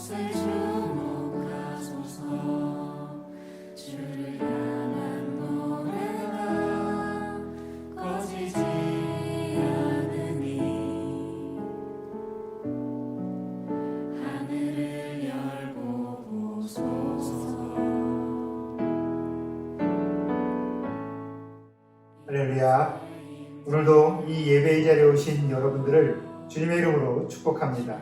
이곳에 주목하소서. 주를 향한 노래가 꺼지지 않으니 하늘을 열고 보소서. 할렐루야. 오늘도 이 예배의 자리에 오신 여러분들을 주님의 이름으로 축복합니다.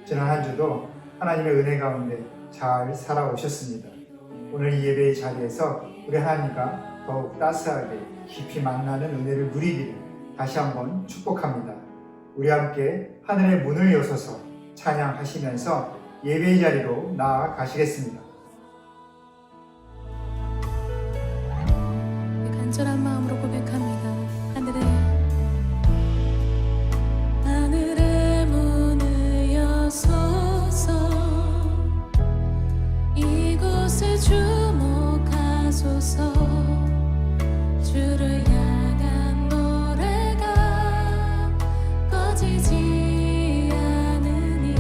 지난 한 주도 하나님의 은혜 가운데 잘 살아오셨습니다. 오늘 이 예배의 자리에서 우리 하나님과 더욱 따스하게 깊이 만나는 은혜를 누리기를 다시 한번 축복합니다. 우리 함께 하늘의 문을 여서서 찬양하시면서 예배의 자리로 나아가시겠습니다. 간절한 마음으로 고백합니다. 하늘의 문을 여소서. 이곳에 주목하소서. 주를 향한 노래가 꺼지지 않으니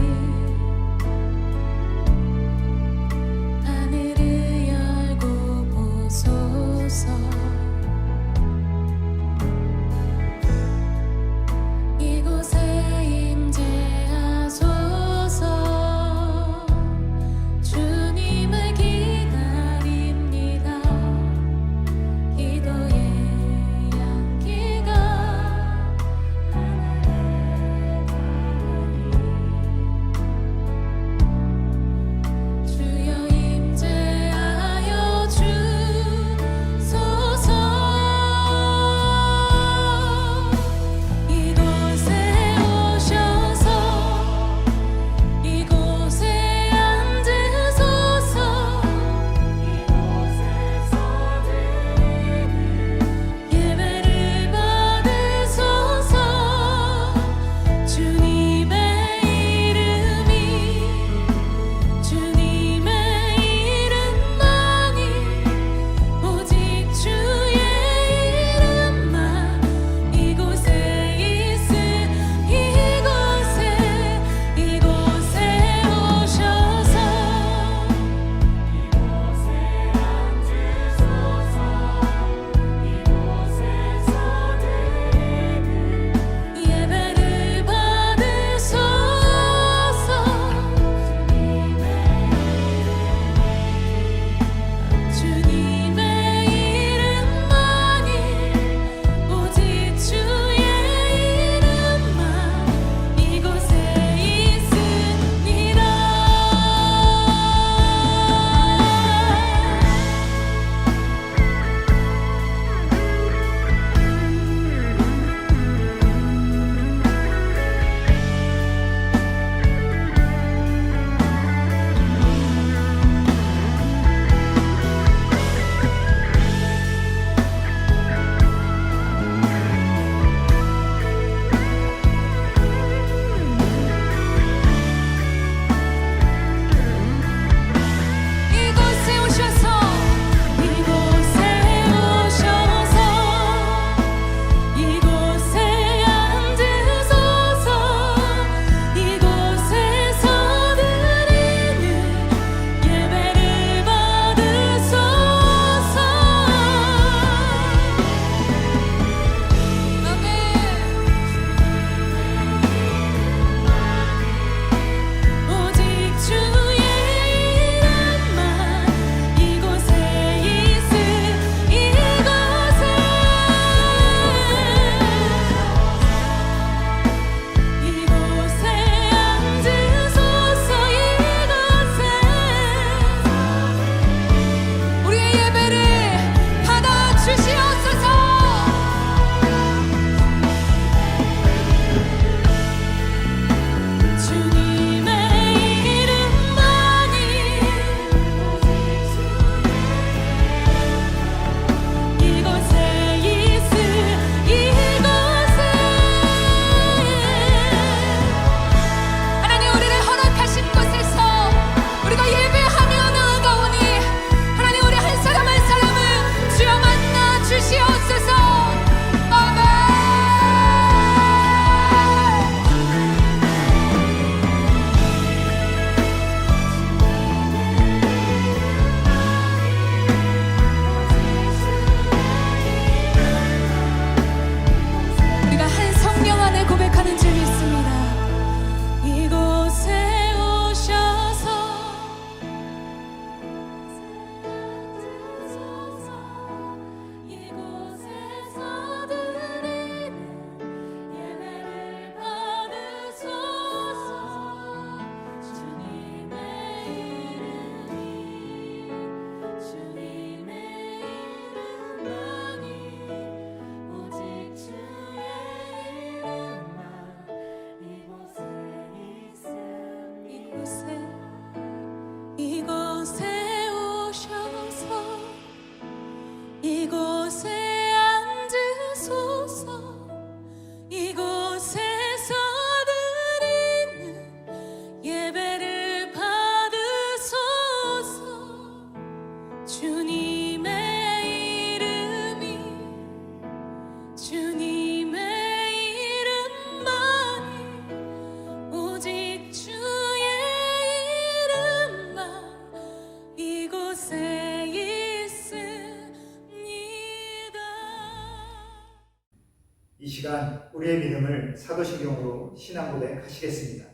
시간 우리의 믿음을 사도신경으로 신앙 고백하시겠습니다.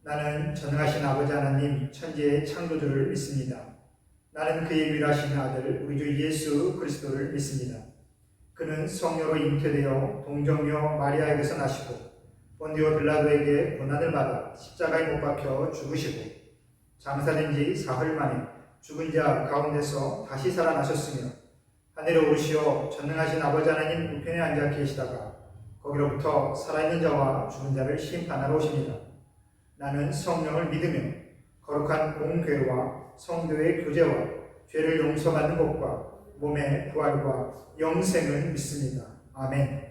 나는 전능하신 아버지 하나님 천지의 창조주를 믿습니다. 나는 그의 유일하신 아들 우리 주 예수 그리스도를 믿습니다. 그는 성녀로 잉태되어 동정녀 마리아에게서 나시고 본디오 빌라도에게 고난을 받아 십자가에 못 박혀 죽으시고 장사된 지 사흘 만에 죽은 자 가운데서 다시 살아나셨으며 하늘에 오르시어 전능하신 아버지 하나님 우편에 앉아 계시다가 거기로부터 살아있는 자와 죽은 자를 심판하러 오십니다. 나는 성령을 믿으며 거룩한 공교회와 성도의 교제와 죄를 용서받는 것과 몸의 부활과 영생을 믿습니다. 아멘.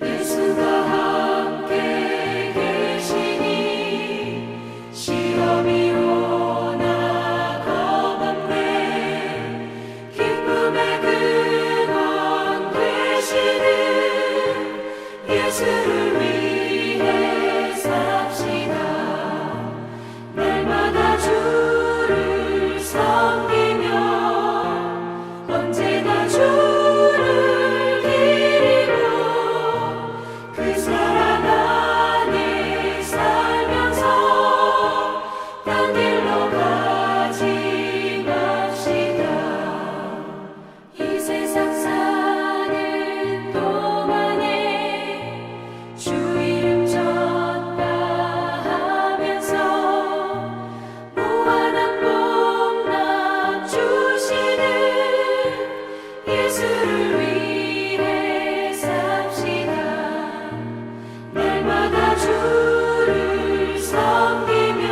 예수가 함께 계시니 시험이 오나 겁없네. 기쁨의 근원 되시는 예수를 위해 삽시다. 날마다 주를 섬기며 언제나 주를 기리고 그 사랑 안에 살면서 딴 길로 가지 맙시다. 이 세상 사는 동안에 주 이름 전파하면서 무한한 복락 주시는 예수를 위해 삽시다. 날마다 주를 섬기며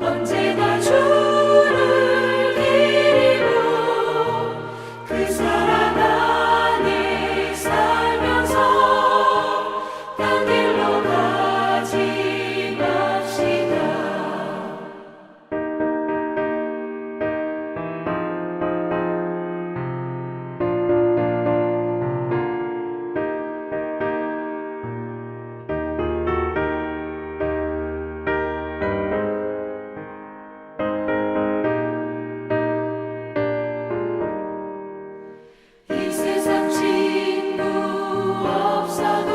언제나 주를 기리고 그 사랑 안에 살면서 딴 길로 가지 맙시다. 이 세상 친구 없어도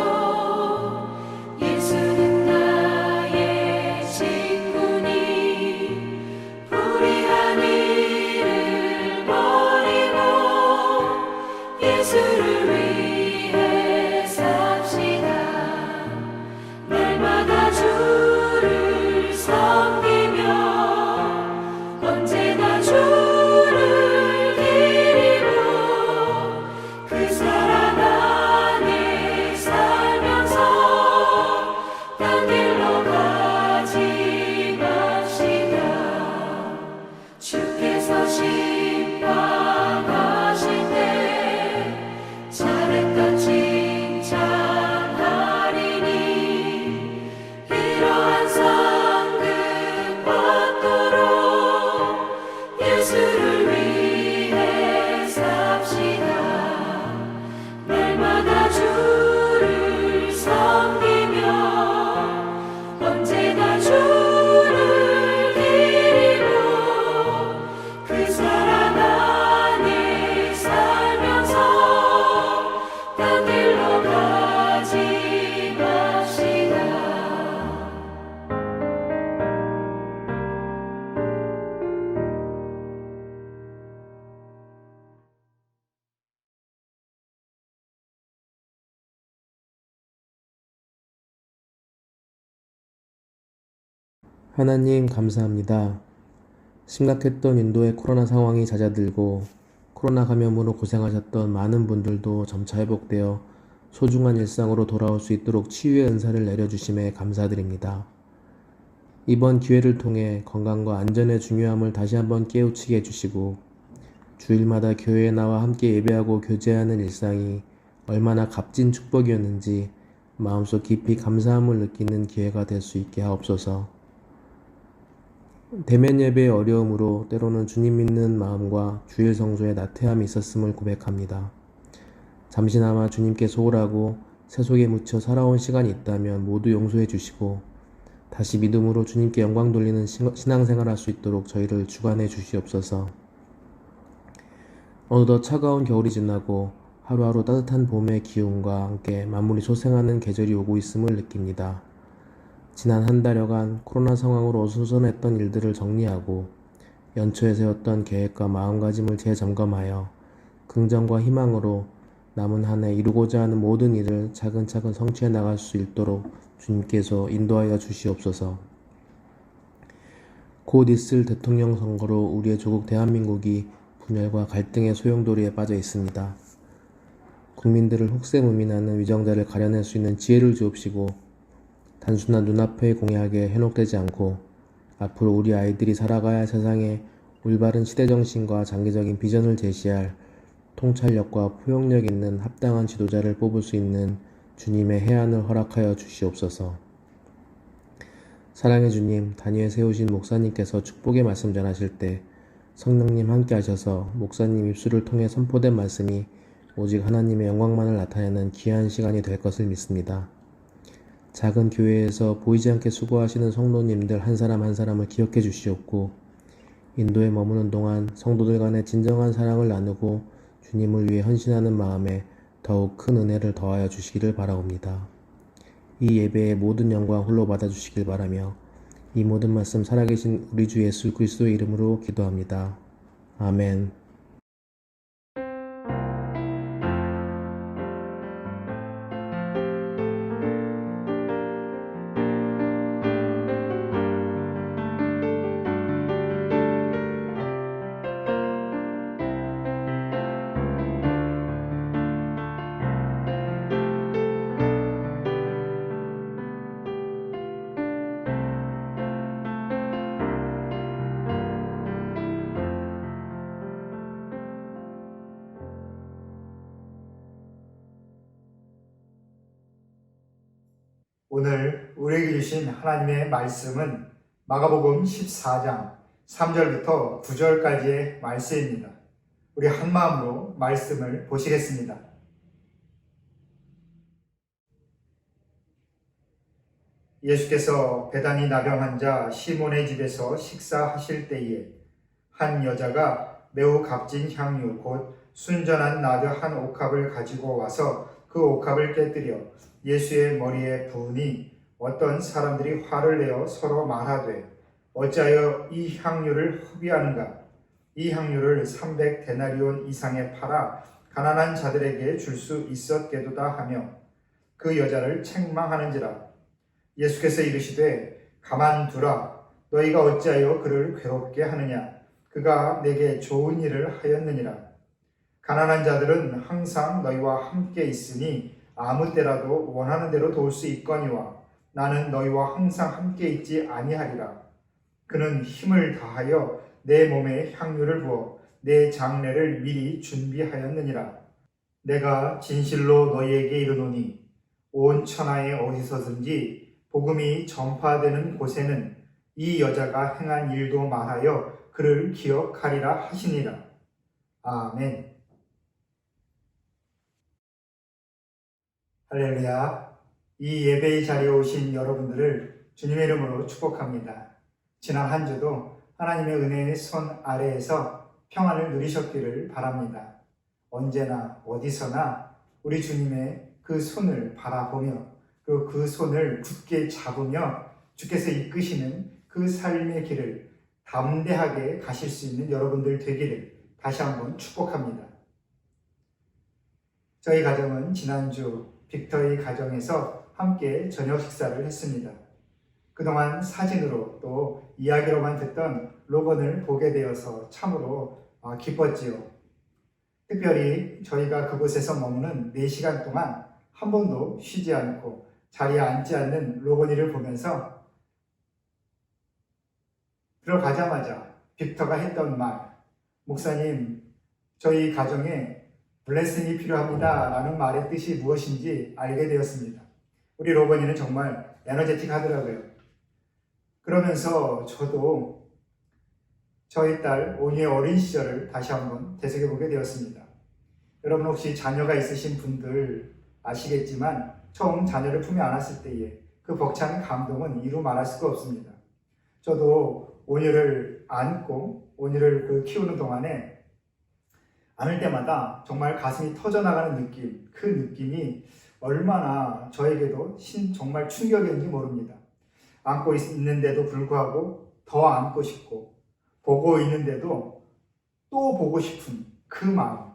예수는 나의 친구니 불의한 일을 버리고 예수를 위해 삽시다. 날마다 주를 섬기며 언제나 주를 기리고 그 사랑 안에 살면서 딴 길로 가지 맙시다. 주께서 심판하실 때 잘했다 칭찬하리니 이러한 상급 받도록 예수를 위해 삽시다. 날마다 주를 섬기며 언제나 주를 기리고 그 사랑 안에 살면서 딴 길로 가지 맙시다. 하나님 감사합니다. 심각했던 인도의 코로나 상황이 잦아들고 코로나 감염으로 고생하셨던 많은 분들도 점차 회복되어 소중한 일상으로 돌아올 수 있도록 치유의 은사를 내려주심에 감사드립니다. 이번 기회를 통해 건강과 안전의 중요함을 다시 한번 깨우치게 해주시고 주일마다 교회에 나와 함께 예배하고 교제하는 일상이 얼마나 값진 축복이었는지 마음속 깊이 감사함을 느끼는 기회가 될 수 있게 하옵소서. 대면 예배의 어려움으로 때로는 주님 믿는 마음과 주일 성소에 나태함이 있었음을 고백합니다. 잠시나마 주님께 소홀하고 세속에 묻혀 살아온 시간이 있다면 모두 용서해 주시고 다시 믿음으로 주님께 영광 돌리는 신앙생활 할 수 있도록 저희를 주관해 주시옵소서. 어느덧 차가운 겨울이 지나고 하루하루 따뜻한 봄의 기운과 함께 만물이 소생하는 계절이 오고 있음을 느낍니다. 지난 한 달여간 코로나 상황으로 어수선했던 일들을 정리하고 연초에 세웠던 계획과 마음가짐을 재점검하여 긍정과 희망으로 남은 한 해 이루고자 하는 모든 일을 차근차근 성취해 나갈 수 있도록 주님께서 인도하여 주시옵소서. 곧 있을 대통령 선거로 우리의 조국 대한민국이 분열과 갈등의 소용돌이에 빠져 있습니다. 국민들을 혹세무민하는 위정자를 가려낼 수 있는 지혜를 주옵시고 단순한 눈앞의 공약에 현혹되지 않고 앞으로 우리 아이들이 살아가야 할 세상에 올바른 시대정신과 장기적인 비전을 제시할 통찰력과 포용력 있는 합당한 지도자를 뽑을 수 있는 주님의 해안을 허락하여 주시옵소서. 사랑의 주님, 단위에 세우신 목사님께서 축복의 말씀 전하실 때 성령님 함께 하셔서 목사님 입술을 통해 선포된 말씀이 오직 하나님의 영광만을 나타내는 귀한 시간이 될 것을 믿습니다. 작은 교회에서 보이지 않게 수고하시는 성도님들 한 사람 한 사람을 기억해 주시옵고 인도에 머무는 동안 성도들 간의 진정한 사랑을 나누고 주님을 위해 헌신하는 마음에 더욱 큰 은혜를 더하여 주시기를 바라옵니다. 이 예배의 모든 영광 홀로 받아주시길 바라며 이 모든 말씀 살아계신 우리 주 예수 그리스도의 이름으로 기도합니다. 아멘. 오늘 우리에게 주신 하나님의 말씀은 마가복음 14장 3절부터 9절까지의 말씀입니다. 우리 한 마음으로 말씀을 보시겠습니다. 예수께서 베다니 나병 환자 시몬의 집에서 식사하실 때에 한 여자가 매우 값진 향유 곧 순전한 나드 한 옥합을 가지고 와서 그 옥합을 깨뜨려 예수의 머리에 부으니 어떤 사람들이 화를 내어 서로 말하되 어찌하여 이 향유를 흡의하는가? 이 향유를 300데나리온 이상에 팔아 가난한 자들에게 줄 수 있었게도다 하며 그 여자를 책망하는지라. 예수께서 이르시되 가만두라. 너희가 어찌하여 그를 괴롭게 하느냐? 그가 내게 좋은 일을 하였느니라. 가난한 자들은 항상 너희와 함께 있으니 아무 때라도 원하는 대로 도울 수 있거니와 나는 너희와 항상 함께 있지 아니하리라. 그는 힘을 다하여 내 몸에 향유를 부어 내 장례를 미리 준비하였느니라. 내가 진실로 너희에게 이르노니 온 천하에 어디서든지 복음이 전파되는 곳에는 이 여자가 행한 일도 말하여 그를 기억하리라 하시니라. 아멘. 할렐루야. 이 예배의 자리에 오신 여러분들을 주님의 이름으로 축복합니다. 지난 한 주도 하나님의 은혜의 손 아래에서 평안을 누리셨기를 바랍니다. 언제나 어디서나 우리 주님의 그 손을 바라보며 그 손을 굳게 잡으며 주께서 이끄시는 그 삶의 길을 담대하게 가실 수 있는 여러분들 되기를 다시 한번 축복합니다. 저희 가정은 지난주 빅터의 가정에서 함께 저녁 식사를 했습니다. 그동안 사진으로 또 이야기로만 듣던 로건을 보게 되어서 참으로 기뻤지요. 특별히 저희가 그곳에서 머무는 4시간 동안 한 번도 쉬지 않고 자리에 앉지 않는 로건이를 보면서 들어가자마자 빅터가 했던 말, 목사님, 저희 가정에 블레싱이 필요합니다 라는 말의 뜻이 무엇인지 알게 되었습니다. 우리 로건이는 정말 에너제틱 하더라고요. 그러면서 저도 저희 딸 오니의 어린 시절을 다시 한번 되새겨보게 되었습니다. 여러분 혹시 자녀가 있으신 분들 아시겠지만 처음 자녀를 품에 안았을 때의 그 벅찬 감동은 이루 말할 수가 없습니다. 저도 오니를 안고 오니를 키우는 동안에 안을 때마다 정말 가슴이 터져나가는 느낌, 그 느낌이 얼마나 저에게도 정말 충격이었는지 모릅니다. 안고 있는데도 불구하고 더 안고 싶고 보고 있는데도 또 보고 싶은 그 마음,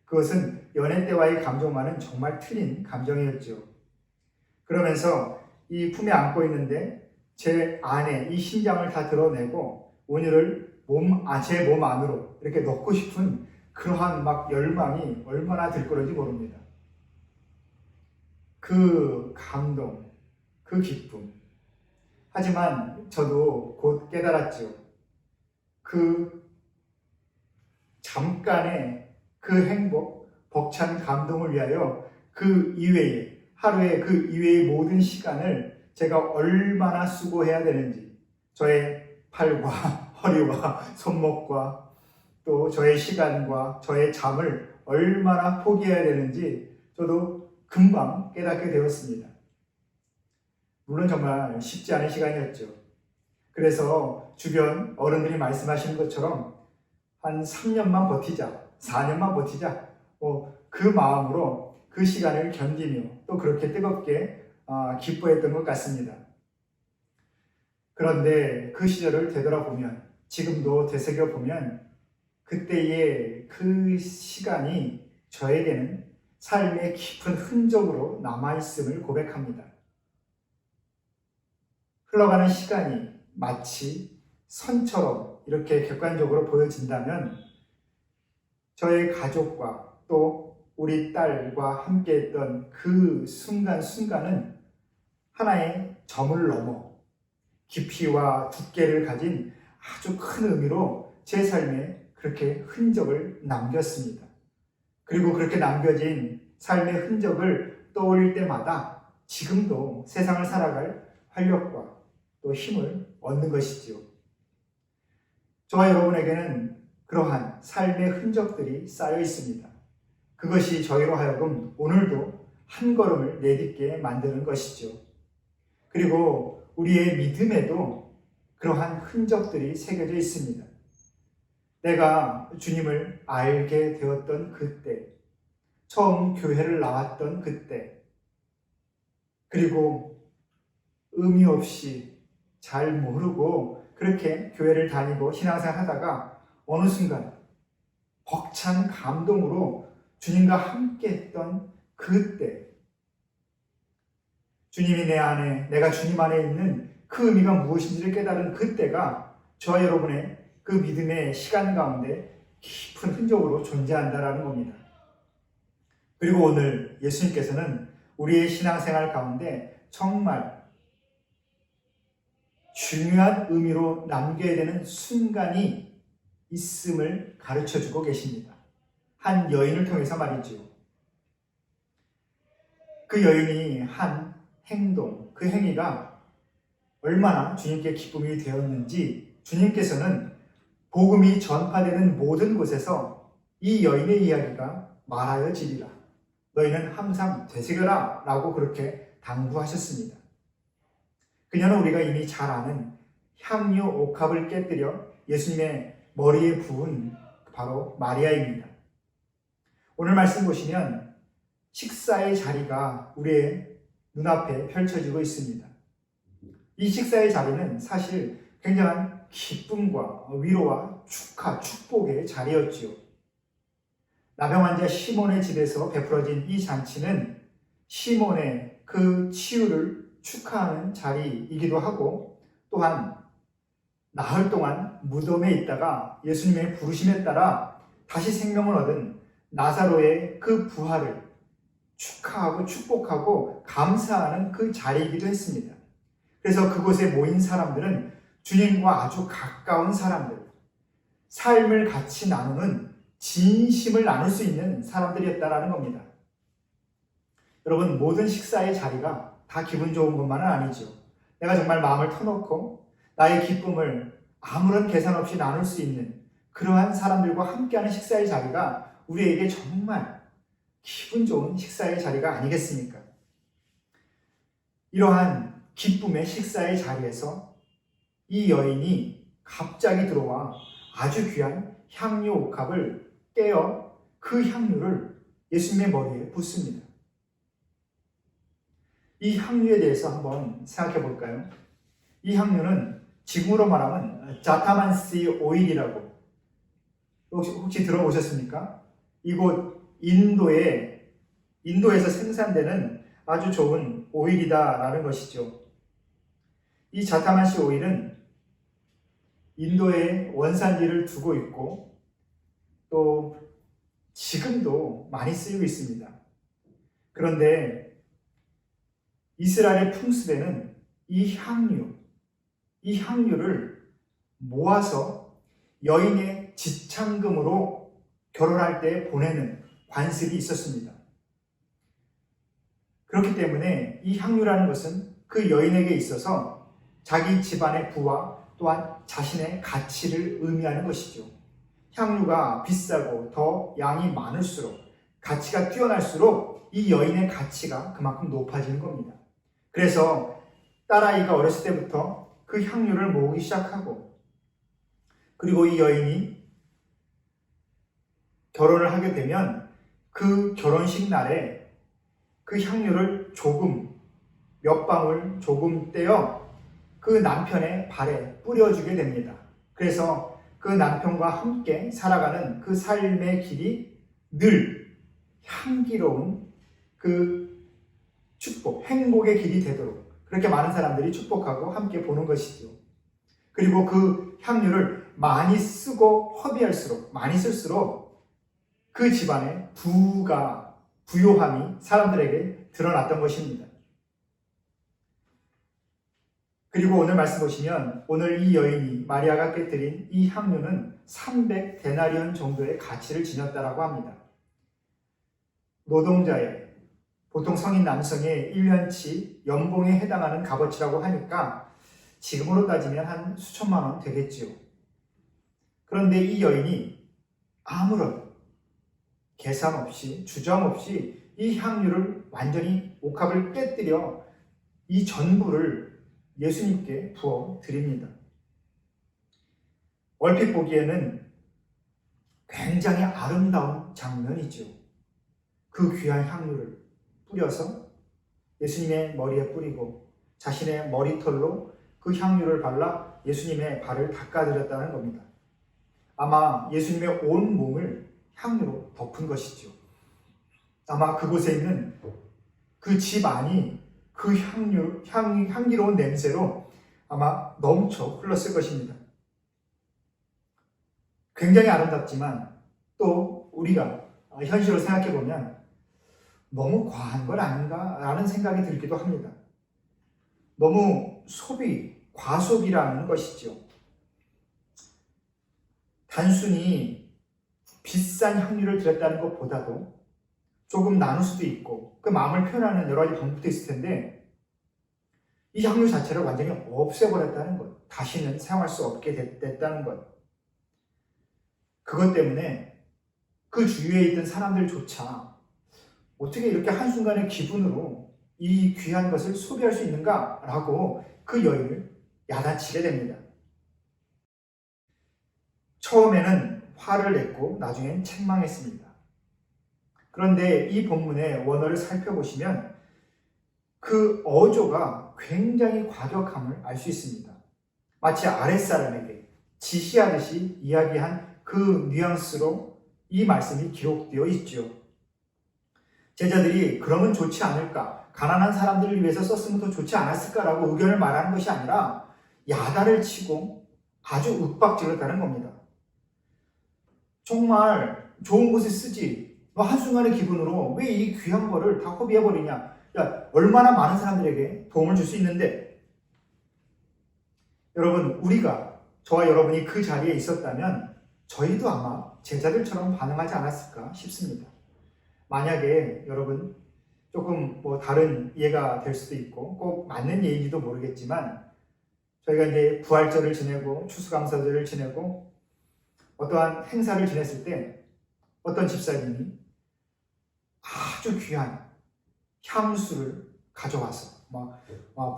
그것은 연애 때와의 감정과는 정말 틀린 감정이었죠. 그러면서 이 품에 안고 있는데 제 안에 이 심장을 다 드러내고 오늘을 제 몸 안으로 이렇게 넣고 싶은 그러한 막 열망이 얼마나 들끓는지 모릅니다. 그 감동, 그 기쁨. 하지만 저도 곧 깨달았죠. 그 잠깐의 그 행복, 벅찬 감동을 위하여 그 이외에, 하루에 그 이외의 모든 시간을 제가 얼마나 수고해야 되는지, 저의 팔과 허리와 손목과 또 저의 시간과 저의 잠을 얼마나 포기해야 되는지 저도 금방 깨닫게 되었습니다. 물론 정말 쉽지 않은 시간이었죠. 그래서 주변 어른들이 말씀하시는 것처럼 한 3년만 버티자, 4년만 버티자, 그 마음으로 그 시간을 견디며 또 그렇게 뜨겁게 기뻐했던 것 같습니다. 그런데 그 시절을 되돌아보면, 지금도 되새겨보면 그때의 그 시간이 저에게는 삶의 깊은 흔적으로 남아있음을 고백합니다. 흘러가는 시간이 마치 선처럼 이렇게 객관적으로 보여진다면 저의 가족과 또 우리 딸과 함께했던 그 순간순간은 하나의 점을 넘어 깊이와 두께를 가진 아주 큰 의미로 제 삶에 그렇게 흔적을 남겼습니다. 그리고 그렇게 남겨진 삶의 흔적을 떠올릴 때마다 지금도 세상을 살아갈 활력과 또 힘을 얻는 것이지요. 저와 여러분에게는 그러한 삶의 흔적들이 쌓여 있습니다. 그것이 저희로 하여금 오늘도 한 걸음을 내딛게 만드는 것이죠. 그리고 우리의 믿음에도 그러한 흔적들이 새겨져 있습니다. 내가 주님을 알게 되었던 그때, 처음 교회를 나왔던 그때, 그리고 의미 없이 잘 모르고 그렇게 교회를 다니고 신앙생활 하다가 어느 순간 벅찬 감동으로 주님과 함께 했던 그때, 주님이 내 안에, 내가 주님 안에 있는 그 의미가 무엇인지를 깨달은 그때가 저와 여러분의 그 믿음의 시간 가운데 깊은 흔적으로 존재한다는 겁니다. 그리고 오늘 예수님께서는 우리의 신앙생활 가운데 정말 중요한 의미로 남겨야 되는 순간이 있음을 가르쳐주고 계십니다. 한 여인을 통해서 말이죠. 그 여인이 한 행동, 그 행위가 얼마나 주님께 기쁨이 되었는지 주님께서는 복음이 전파되는 모든 곳에서 이 여인의 이야기가 말하여지리라. 너희는 항상 되새겨라 라고 그렇게 당부하셨습니다. 그녀는 우리가 이미 잘 아는 향유 옥합을 깨뜨려 예수님의 머리에 부은 바로 마리아입니다. 오늘 말씀 보시면 식사의 자리가 우리의 눈앞에 펼쳐지고 있습니다. 이 식사의 자리는 사실 굉장한 기쁨과 위로와 축하, 축복의 자리였지요. 나병 환자 시몬의 집에서 베풀어진 이 잔치는 시몬의 그 치유를 축하하는 자리이기도 하고, 또한 나흘 동안 무덤에 있다가 예수님의 부르심에 따라 다시 생명을 얻은 나사로의 그 부활을 축하하고 축복하고 감사하는 그 자리이기도 했습니다. 그래서 그곳에 모인 사람들은 주님과 아주 가까운 사람들, 삶을 같이 나누는 진심을 나눌 수 있는 사람들이었다라는 겁니다. 여러분, 모든 식사의 자리가 다 기분 좋은 것만은 아니죠. 내가 정말 마음을 터놓고 나의 기쁨을 아무런 계산 없이 나눌 수 있는 그러한 사람들과 함께하는 식사의 자리가 우리에게 정말 기분 좋은 식사의 자리가 아니겠습니까? 이러한 기쁨의 식사의 자리에서 이 여인이 갑자기 들어와 아주 귀한 향유 옥합을 떼어 그 향유를 예수님의 머리에 붓습니다. 이 향유에 대해서 한번 생각해 볼까요? 이 향유는 지금으로 말하면 자타만시 오일이라고 혹시 들어보셨습니까? 이곳 인도에서 생산되는 아주 좋은 오일이다라는 것이죠. 이 자타만시 오일은 인도에 원산지를 두고 있고 또 지금도 많이 쓰이고 있습니다. 그런데 이스라엘의 풍습에는 이 향유를 모아서 여인의 지참금으로 결혼할 때 보내는 관습이 있었습니다. 그렇기 때문에 이 향유라는 것은 그 여인에게 있어서 자기 집안의 부와 또한 자신의 가치를 의미하는 것이죠. 향유가 비싸고 더 양이 많을수록 가치가 뛰어날수록 이 여인의 가치가 그만큼 높아지는 겁니다. 그래서 딸아이가 어렸을 때부터 그 향유를 모으기 시작하고 그리고 이 여인이 결혼을 하게 되면 그 결혼식 날에 그 향유를 몇 방울 조금 떼어 그 남편의 발에 뿌려주게 됩니다. 그래서 그 남편과 함께 살아가는 그 삶의 길이 늘 향기로운 그 축복, 행복의 길이 되도록 그렇게 많은 사람들이 축복하고 함께 보는 것이죠. 그리고 그 향유를 많이 쓰고 허비할수록, 많이 쓸수록 그 집안의 부요함이 사람들에게 드러났던 것입니다. 그리고 오늘 말씀 보시면 오늘 이 여인이 마리아가 깨뜨린 이 향유는 300데나리온 정도의 가치를 지녔다라고 합니다. 노동자의 보통 성인 남성의 1년치 연봉에 해당하는 값어치라고 하니까 지금으로 따지면 한 수천만 원 되겠지요. 그런데 이 여인이 아무런 계산 없이 주정 없이 이 향유를 완전히 옥합을 깨뜨려 이 전부를 예수님께 부어 드립니다. 얼핏 보기에는 굉장히 아름다운 장면이죠. 그 귀한 향유를 뿌려서 예수님의 머리에 뿌리고 자신의 머리털로 그 향유를 발라 예수님의 발을 닦아드렸다는 겁니다. 아마 예수님의 온 몸을 향유로 덮은 것이죠. 아마 그곳에 있는 그 집 안이 그 향기로운 냄새로 아마 넘쳐 흘렀을 것입니다. 굉장히 아름답지만 또 우리가 현실로 생각해 보면 너무 과한 건 아닌가라는 생각이 들기도 합니다. 너무 과소비라는 것이죠. 단순히 비싼 향유를 드렸다는 것보다도 조금 나눌 수도 있고 그 마음을 표현하는 여러 가지 방법도 있을 텐데 이 향유 자체를 완전히 없애버렸다는 것, 다시는 사용할 수 없게 됐다는 것, 그것 때문에 그 주위에 있던 사람들조차 어떻게 이렇게 한순간의 기분으로 이 귀한 것을 소비할 수 있는가라고 그 여인을 야단치게 됩니다. 처음에는 화를 냈고 나중엔 책망했습니다. 그런데 이 본문의 원어를 살펴보시면 그 어조가 굉장히 과격함을 알 수 있습니다. 마치 아랫사람에게 지시하듯이 이야기한 그 뉘앙스로 이 말씀이 기록되어 있죠. 제자들이 그러면 좋지 않을까? 가난한 사람들을 위해서 썼으면 더 좋지 않았을까라고 의견을 말하는 것이 아니라 야단을 치고 아주 윽박질렀다는 겁니다. 정말 좋은 곳에 쓰지. 너 한순간의 기분으로 왜 이 귀한 거를 다 허비해버리냐. 야, 얼마나 많은 사람들에게 도움을 줄 수 있는데. 여러분, 저와 여러분이 그 자리에 있었다면 저희도 아마 제자들처럼 반응하지 않았을까 싶습니다. 만약에 여러분 조금 다른 이해가 될 수도 있고 꼭 맞는 예인지도 모르겠지만 저희가 이제 부활절을 지내고 추수감사절을 지내고 어떠한 행사를 지냈을 때 어떤 집사님이 아주 귀한 향수를 가져와서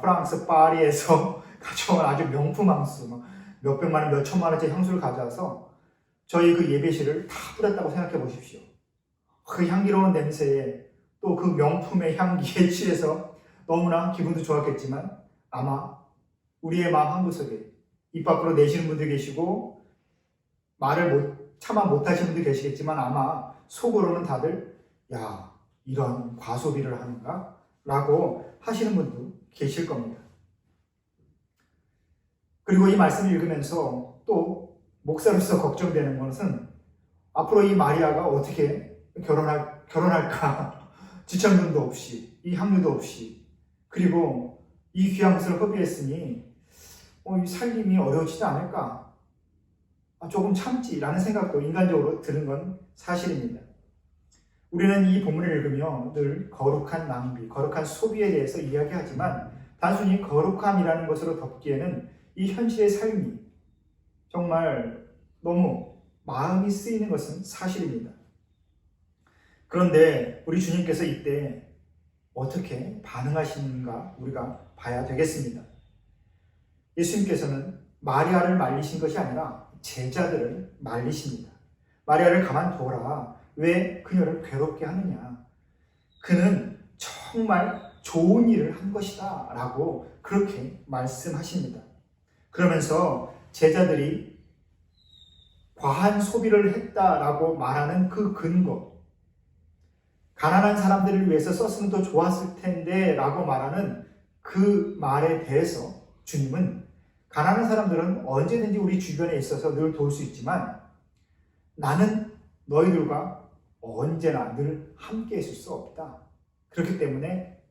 프랑스 파리에서 가져온 아주 명품 향수 몇백만 원, 몇천만 원짜리 향수를 가져와서 저희 그 예배실을 다 뿌렸다고 생각해 보십시오. 그 향기로운 냄새에 또 그 명품의 향기에 취해서 너무나 기분도 좋았겠지만 아마 우리의 마음 한구석에 입 밖으로 내시는 분들 계시고 말을 차마 못하시는 분들 계시겠지만 아마 속으로는 다들 야, 이런 과소비를 하는가? 라고 하시는 분도 계실 겁니다. 그리고 이 말씀을 읽으면서 또 목사로서 걱정되는 것은 앞으로 이 마리아가 어떻게 결혼할까? 지참금도 없이, 이 향유도 없이, 그리고 이 귀한 것을 허비했으니 이 살림이 어려워지지 않을까? 조금 참지라는 생각도 인간적으로 드는 건 사실입니다. 우리는 이 본문을 읽으며 늘 거룩한 낭비, 거룩한 소비에 대해서 이야기하지만 단순히 거룩함이라는 것으로 덮기에는 이 현실의 삶이 정말 너무 마음이 쓰이는 것은 사실입니다. 그런데 우리 주님께서 이때 어떻게 반응하시는가 우리가 봐야 되겠습니다. 예수님께서는 마리아를 말리신 것이 아니라 제자들을 말리십니다. 마리아를 가만둬라. 왜 그녀를 괴롭게 하느냐. 그는 정말 좋은 일을 한 것이다 라고 그렇게 말씀하십니다. 그러면서 제자들이 과한 소비를 했다라고 말하는 그 근거, 가난한 사람들을 위해서 썼으면 더 좋았을 텐데 라고 말하는 그 말에 대해서 주님은 가난한 사람들은 언제든지 우리 주변에 있어서 늘 도울 수 있지만 나는 너희들과 언제나 늘 함께 있을 수 없다. 그렇기 때문에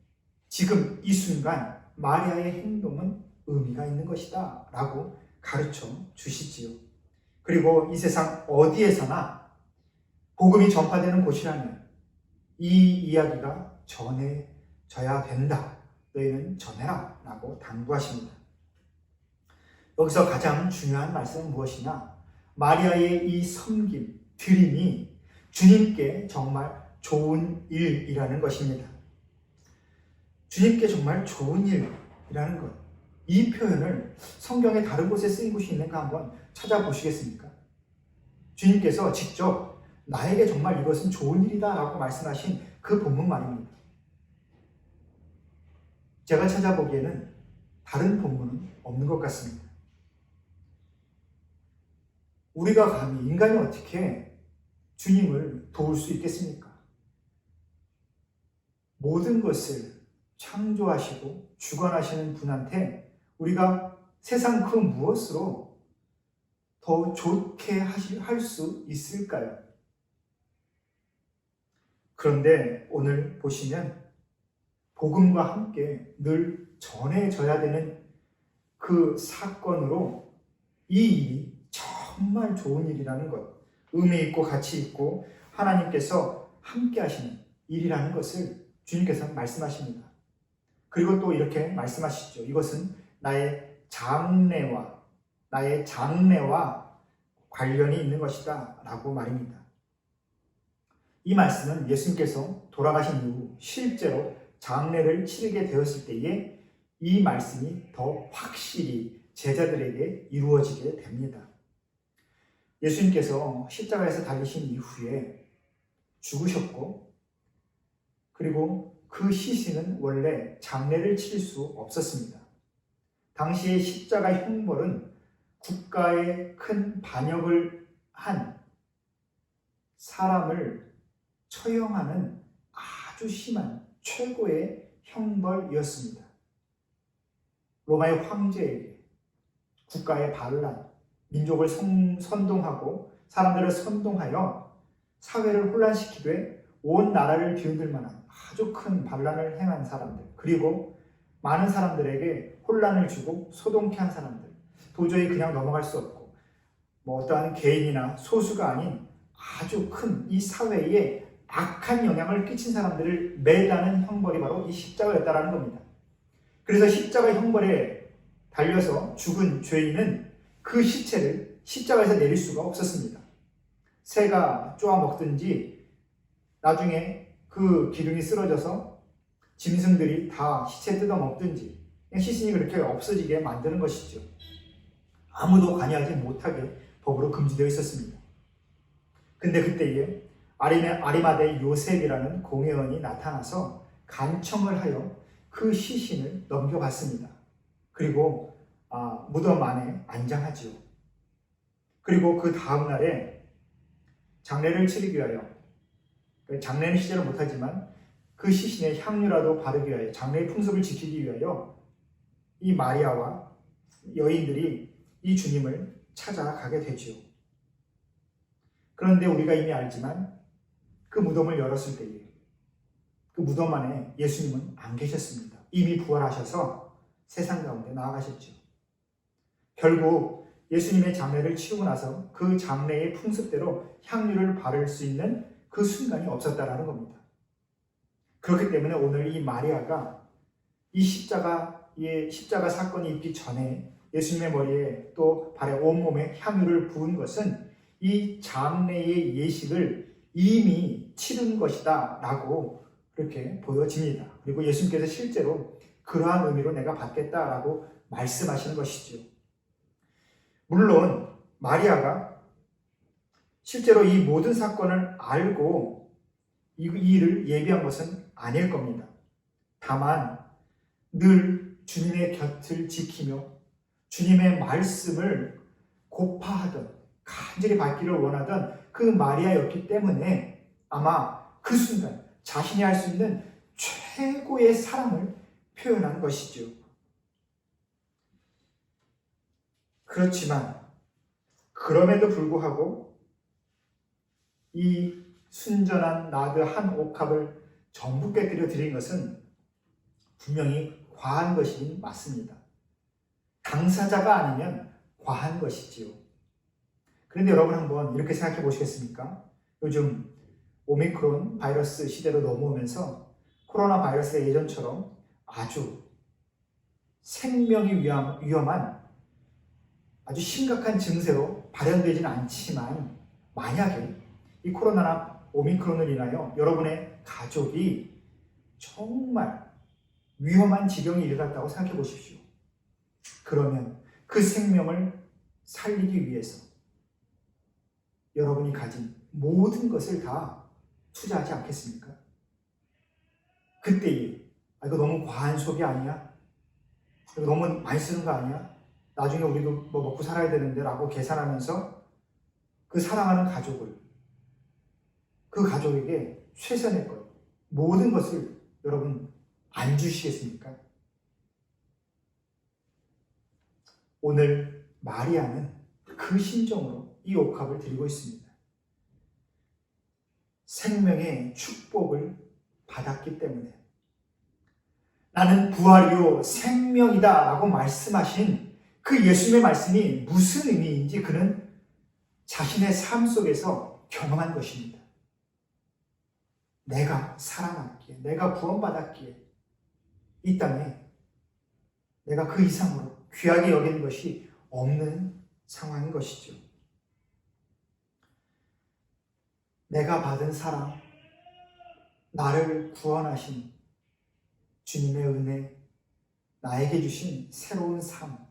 지금 이 순간 마리아의 행동은 의미가 있는 것이다 라고 가르쳐 주시지요. 그리고 이 세상 어디에서나 복음이 전파되는 곳이라면 이 이야기가 전해져야 된다. 너희는 전해라 라고 당부하십니다. 여기서 가장 중요한 말씀은 무엇이냐? 마리아의 이 섬김, 드림이 주님께 정말 좋은 일이라는 것입니다. 주님께 정말 좋은 일이라는 것. 이 표현을 성경의 다른 곳에 쓰인 곳이 있는가 한번 찾아보시겠습니까? 주님께서 직접 나에게 정말 이것은 좋은 일이다 라고 말씀하신 그 본문 말입니다. 제가 찾아보기에는 다른 본문은 없는 것 같습니다. 우리가 감히 인간이 어떻게 주님을 도울 수 있겠습니까? 모든 것을 창조하시고 주관하시는 분한테 우리가 세상 그 무엇으로 더 좋게 할 수 있을까요? 그런데 오늘 보시면 복음과 함께 늘 전해져야 되는 그 사건으로 이 일이 정말 좋은 일이라는 것, 의미 있고 가치 있고 하나님께서 함께 하시는 일이라는 것을 주님께서 말씀하십니다. 그리고 또 이렇게 말씀하시죠. 이것은 나의 장래와 관련이 있는 것이다 라고 말입니다. 이 말씀은 예수님께서 돌아가신 이후 실제로 장례를 치르게 되었을 때에 이 말씀이 더 확실히 제자들에게 이루어지게 됩니다. 예수님께서 십자가에서 달리신 이후에 죽으셨고 그리고 그 시신은 원래 장례를 치를 수 없었습니다. 당시의 십자가 형벌은 국가에 큰 반역을 한 사람을 처형하는 아주 심한 최고의 형벌이었습니다. 로마의 황제에게 국가의 반란, 민족을 선동하고 사람들을 선동하여 사회를 혼란시키되 온 나라를 뒤흔들 만한 아주 큰 반란을 행한 사람들, 그리고 많은 사람들에게 혼란을 주고 소동케 한 사람들, 도저히 그냥 넘어갈 수 없고 어떠한 개인이나 소수가 아닌 아주 큰 이 사회에 악한 영향을 끼친 사람들을 매다는 형벌이 바로 이 십자가였다라는 겁니다. 그래서 십자가 형벌에 달려서 죽은 죄인은 그 시체를 십자가에서 내릴 수가 없었습니다. 새가 쪼아 먹든지 나중에 그 기둥이 쓰러져서 짐승들이 다 시체 뜯어 먹든지 그냥 시신이 그렇게 없어지게 만드는 것이죠. 아무도 관여하지 못하게 법으로 금지되어 있었습니다. 근데 그때에 아리마대 요셉이라는 공회원이 나타나서 간청을 하여 그 시신을 넘겨받습니다. 그리고 무덤 안에 안장하지요. 그리고 그 다음 날에 장례를 치르기 위하여, 장례는 실제로 못하지만 그 시신에 향유라도 바르기 위하여, 장례의 풍습을 지키기 위하여 이 마리아와 여인들이 이 주님을 찾아가게 되지요. 그런데 우리가 이미 알지만 그 무덤을 열었을 때에 그 무덤 안에 예수님은 안 계셨습니다. 이미 부활하셔서 세상 가운데 나아가셨죠. 결국 예수님의 장례를 치르고 나서 그 장례의 풍습대로 향유를 바를 수 있는 그 순간이 없었다라는 겁니다. 그렇기 때문에 오늘 이 마리아가 이 십자가 사건이 있기 전에 예수님의 머리에 또 발에 온몸에 향유를 부은 것은 이 장례의 예식을 이미 치른 것이다 라고 그렇게 보여집니다. 그리고 예수님께서 실제로 그러한 의미로 내가 받겠다라고 말씀하시는 것이죠. 물론 마리아가 실제로 이 모든 사건을 알고 이 일을 예비한 것은 아닐 겁니다. 다만 늘 주님의 곁을 지키며 주님의 말씀을 고파하던, 간절히 받기를 원하던 그 마리아였기 때문에 아마 그 순간 자신이 할 수 있는 최고의 사랑을 표현한 것이죠. 그렇지만 그럼에도 불구하고 이 순전한 나드 한 옥합을 전부 깨뜨려 드린 것은 분명히 과한 것이긴 맞습니다. 당사자가 아니면 과한 것이지요. 그런데 여러분 한번 이렇게 생각해 보시겠습니까? 요즘 오미크론 바이러스 시대로 넘어오면서 코로나 바이러스가 예전처럼 아주 생명이 위험한 아주 심각한 증세로 발현되지는 않지만 만약에 이 코로나나 오미크론을 인하여 여러분의 가족이 정말 위험한 지경에 이르렀다고 생각해 보십시오. 그러면 그 생명을 살리기 위해서 여러분이 가진 모든 것을 다 투자하지 않겠습니까? 그때에 이거 너무 과한 소비 아니야? 이거 너무 많이 쓰는 거 아니야? 나중에 우리도 뭐 먹고 살아야 되는데 라고 계산하면서 그 사랑하는 가족을, 그 가족에게 최선의 것, 모든 것을 여러분 안 주시겠습니까? 오늘 마리아는 그 심정으로 이 옥합을 드리고 있습니다. 생명의 축복을 받았기 때문에 나는 부활이요 생명이다 라고 말씀하신 그 예수님의 말씀이 무슨 의미인지 그는 자신의 삶 속에서 경험한 것입니다. 내가 살아났기에, 내가 구원받았기에 이 땅에 내가 그 이상으로 귀하게 여기는 것이 없는 상황인 것이죠. 내가 받은 사랑, 나를 구원하신 주님의 은혜, 나에게 주신 새로운 삶,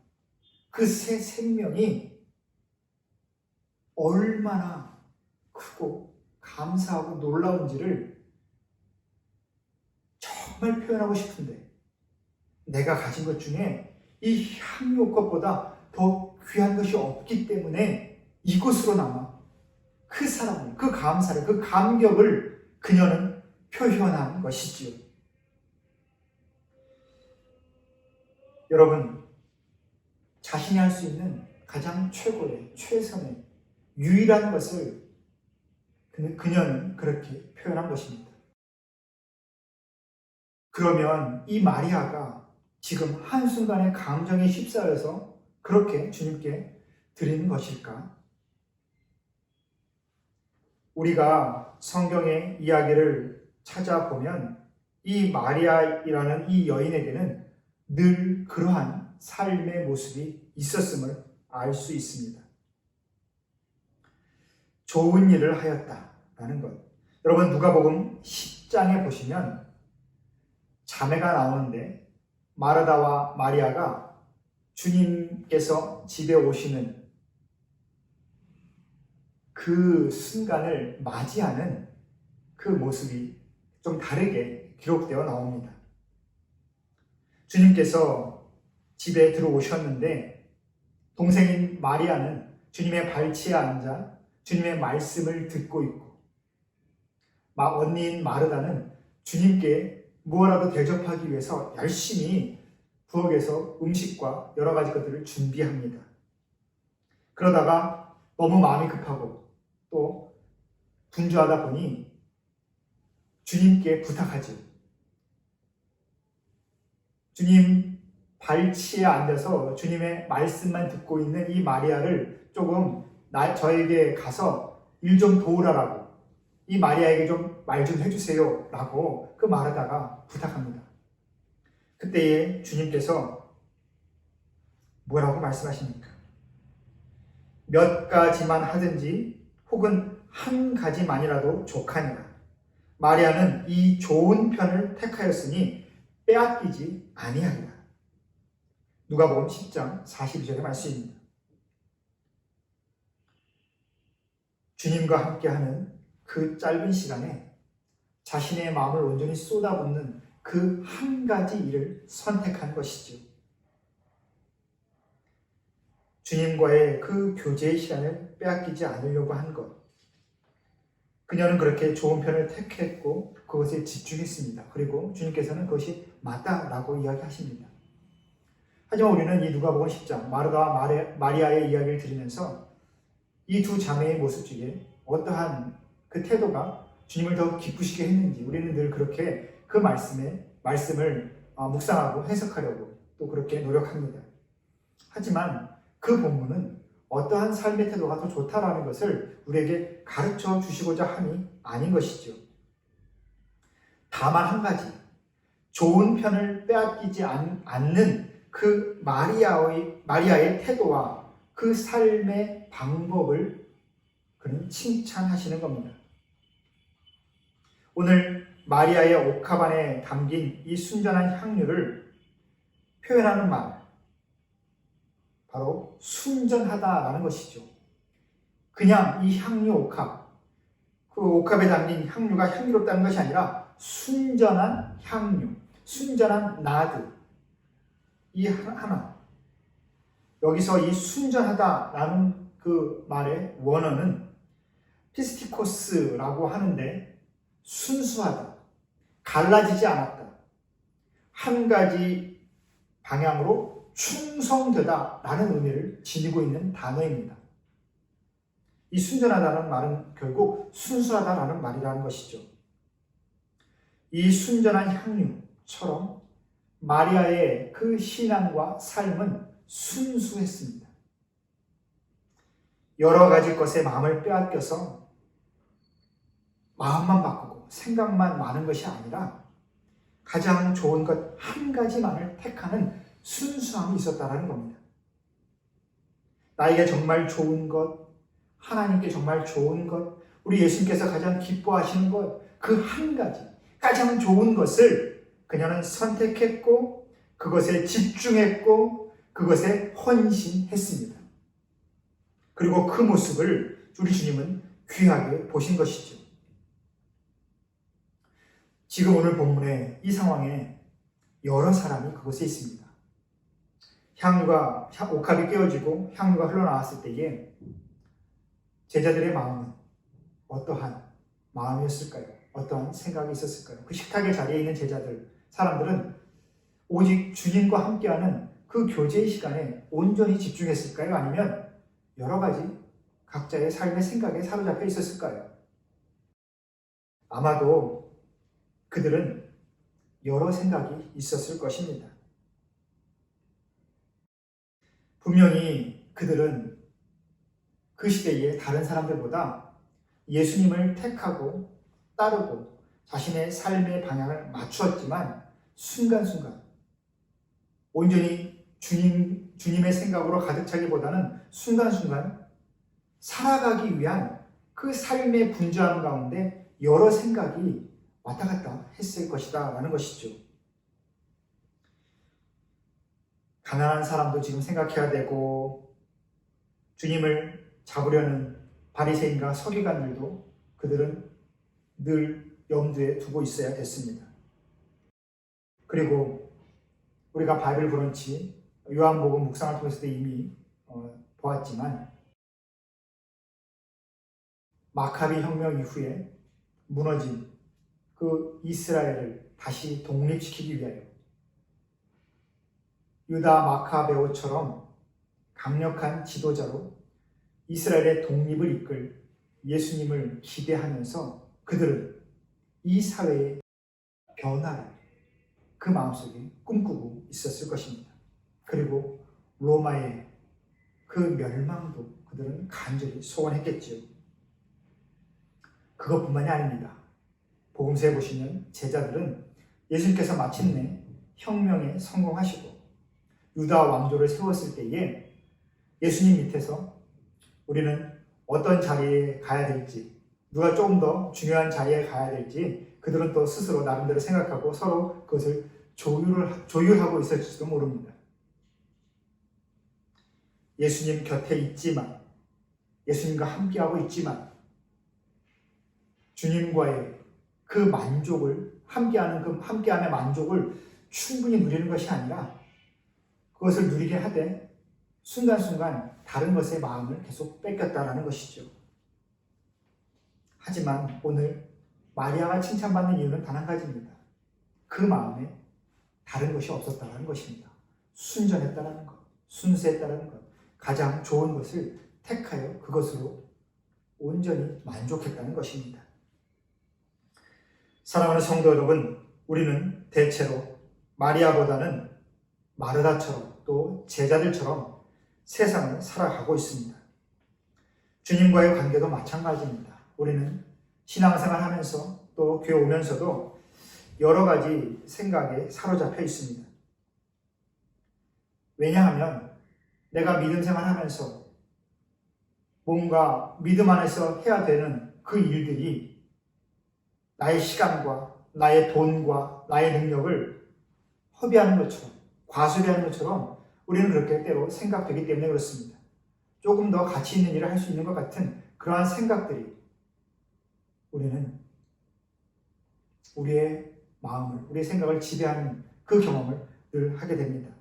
그 새 생명이 얼마나 크고 감사하고 놀라운지를 정말 표현하고 싶은데 내가 가진 것 중에 이 향유 것보다 더 귀한 것이 없기 때문에 이곳으로 남아 그 사랑을, 그 감사를, 그 감격을 그녀는 표현한 것이지요. 여러분, 자신이 할 수 있는 가장 최고의, 최선의, 유일한 것을 그녀는 그렇게 표현한 것입니다. 그러면 이 마리아가 지금 한순간의 감정에 휩싸여서 그렇게 주님께 드리는 것일까? 우리가 성경의 이야기를 찾아보면 이 마리아이라는 이 여인에게는 늘 그러한 삶의 모습이 있었음을 알 수 있습니다. 좋은 일을 하였다라는 것. 여러분 누가복음 10장에 보시면 자매가 나오는데 마르다와 마리아가 주님께서 집에 오시는 그 순간을 맞이하는 그 모습이 좀 다르게 기록되어 나옵니다. 주님께서 집에 들어오셨는데 동생인 마리아는 주님의 발치에 앉아 주님의 말씀을 듣고 있고 언니인 마르다는 주님께 무엇라도 대접하기 위해서 열심히 부엌에서 음식과 여러 가지 것들을 준비합니다. 그러다가 너무 마음이 급하고 또 분주하다 보니 주님께 부탁하죠. 주님 발치에 앉아서 주님의 말씀만 듣고 있는 이 마리아를 조금 저에게 가서 일 좀 도우라라고, 이 마리아에게 좀 말 좀 해주세요 라고 그 마르다가 부탁합니다. 그때에 주님께서 뭐라고 말씀하십니까? 몇 가지만 하든지 혹은 한 가지만이라도 족하니라. 마리아는 이 좋은 편을 택하였으니 빼앗기지 아니하리라. 누가복음 10장 42절의 말씀입니다. 주님과 함께하는 그 짧은 시간에 자신의 마음을 온전히 쏟아붓는 그 한 가지 일을 선택한 것이죠. 주님과의 그 교제의 시간을 빼앗기지 않으려고 한 것. 그녀는 그렇게 좋은 편을 택했고 그것에 집중했습니다. 그리고 주님께서는 그것이 맞다라고 이야기하십니다. 하지만 우리는 이 누가복음 10장 마르다와 마리아의 이야기를 들으면서 이 두 자매의 모습 중에 어떠한 그 태도가 주님을 더 기쁘시게 했는지 우리는 늘 그렇게 그 말씀을 묵상하고 해석하려고 또 그렇게 노력합니다. 하지만 그 본문은 어떠한 삶의 태도가 더 좋다라는 것을 우리에게 가르쳐 주시고자 함이 아닌 것이죠. 다만 한 가지, 좋은 편을 빼앗기지 않는 그 마리아의 태도와 그 삶의 방법을 그는 칭찬하시는 겁니다. 오늘 마리아의 옥합 안에 담긴 이 순전한 향유를 표현하는 말, 바로 순전하다라는 것이죠. 그냥 이 향유 옥합, 그 옥합에 담긴 향유가 향기롭다는 것이 아니라 순전한 향유, 순전한 나드, 이 하나. 여기서 이 순전하다라는 그 말의 원어는 피스티코스라고 하는데 순수하다, 갈라지지 않았다, 한 가지 방향으로 충성되다라는 의미를 지니고 있는 단어입니다. 이 순전하다는 말은 결국 순수하다라는 말이라는 것이죠. 이 순전한 향유처럼 마리아의 그 신앙과 삶은 순수했습니다. 여러 가지 것에 마음을 빼앗겨서 마음만 바꾸고 생각만 많은 것이 아니라 가장 좋은 것 한 가지만을 택하는 순수함이 있었다는 겁니다. 나에게 정말 좋은 것, 하나님께 정말 좋은 것, 우리 예수님께서 가장 기뻐하시는 것, 그 한 가지, 가장 좋은 것을 그녀는 선택했고 그것에 집중했고 그것에 헌신했습니다. 그리고 그 모습을 우리 주님은 귀하게 보신 것이죠. 지금 오늘 본문의 이 상황에 여러 사람이 그곳에 있습니다. 옥합이 깨어지고 향유가 흘러나왔을 때에 제자들의 마음은 어떠한 마음이었을까요? 어떠한 생각이 있었을까요? 그 식탁의 자리에 있는 사람들은 오직 주님과 함께하는 그 교제의 시간에 온전히 집중했을까요? 아니면 여러 가지 각자의 삶의 생각에 사로잡혀 있었을까요? 아마도 그들은 여러 생각이 있었을 것입니다. 분명히 그들은 그 시대의 다른 사람들보다 예수님을 택하고 따르고 자신의 삶의 방향을 맞추었지만 순간순간 온전히 주님의 생각으로 가득 차기보다는 순간순간 살아가기 위한 그 삶의 분주함 가운데 여러 생각이 왔다 갔다 했을 것이다 라는 것이죠. 가난한 사람도 지금 생각해야 되고, 주님을 잡으려는 바리새인과 서기관들도 그들은 늘 염두에 두고 있어야 됐습니다. 그리고 우리가 바이블 브런치, 요한복음 묵상을 통해서도 이미 보았지만, 마카비 혁명 이후에 무너진 그 이스라엘을 다시 독립시키기 위하여 유다 마카베오처럼 강력한 지도자로 이스라엘의 독립을 이끌 예수님을 기대하면서 그들은 이 사회의 변화를 그 마음속에 꿈꾸고 있었을 것입니다. 그리고 로마의 그 멸망도 그들은 간절히 소원했겠지요. 그것뿐만이 아닙니다. 복음서에 보시면 제자들은 예수님께서 마침내 혁명에 성공하시고 유다 왕조를 세웠을 때에 예수님 밑에서 우리는 어떤 자리에 가야 될지, 누가 조금 더 중요한 자리에 가야 될지 그들은 또 스스로 나름대로 생각하고 서로 그것을 조율하고 있을지도 모릅니다. 예수님 곁에 있지만, 예수님과 함께하고 있지만 주님과의 그 만족을, 함께함의 만족을 충분히 누리는 것이 아니라 그것을 누리게 하되 순간순간 다른 것에 마음을 계속 뺏겼다라는 것이죠. 하지만 오늘 마리아가 칭찬받는 이유는 단 한 가지입니다. 그 마음에 다른 것이 없었다는 것입니다. 순전했다는 것, 순수했다는 것, 가장 좋은 것을 택하여 그것으로 온전히 만족했다는 것입니다. 사랑하는 성도 여러분, 우리는 대체로 마리아보다는 마르다처럼 또 제자들처럼 세상을 살아가고 있습니다. 주님과의 관계도 마찬가지입니다. 우리는 신앙생활 하면서 또 교회 오면서도 여러 가지 생각에 사로잡혀 있습니다. 왜냐하면 내가 믿음 생활하면서 뭔가 믿음 안에서 해야 되는 그 일들이 나의 시간과 나의 돈과 나의 능력을 허비하는 것처럼, 과소비하는 것처럼 우리는 그렇게 때로 생각되기 때문에 그렇습니다. 조금 더 가치 있는 일을 할 수 있는 것 같은 그러한 생각들이 우리는 우리의 마음을, 우리의 생각을 지배하는 그 경험을 늘 하게 됩니다.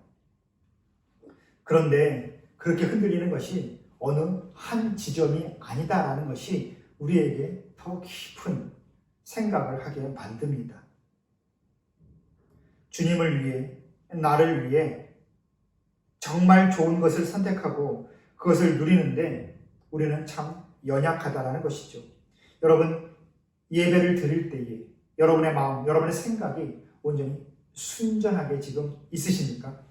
그런데 그렇게 흔들리는 것이 어느 한 지점이 아니다라는 것이 우리에게 더 깊은 생각을 하게 만듭니다. 주님을 위해, 나를 위해 정말 좋은 것을 선택하고 그것을 누리는데 우리는 참 연약하다라는 것이죠. 여러분, 예배를 드릴 때에 여러분의 마음, 여러분의 생각이 온전히 순전하게 지금 있으십니까?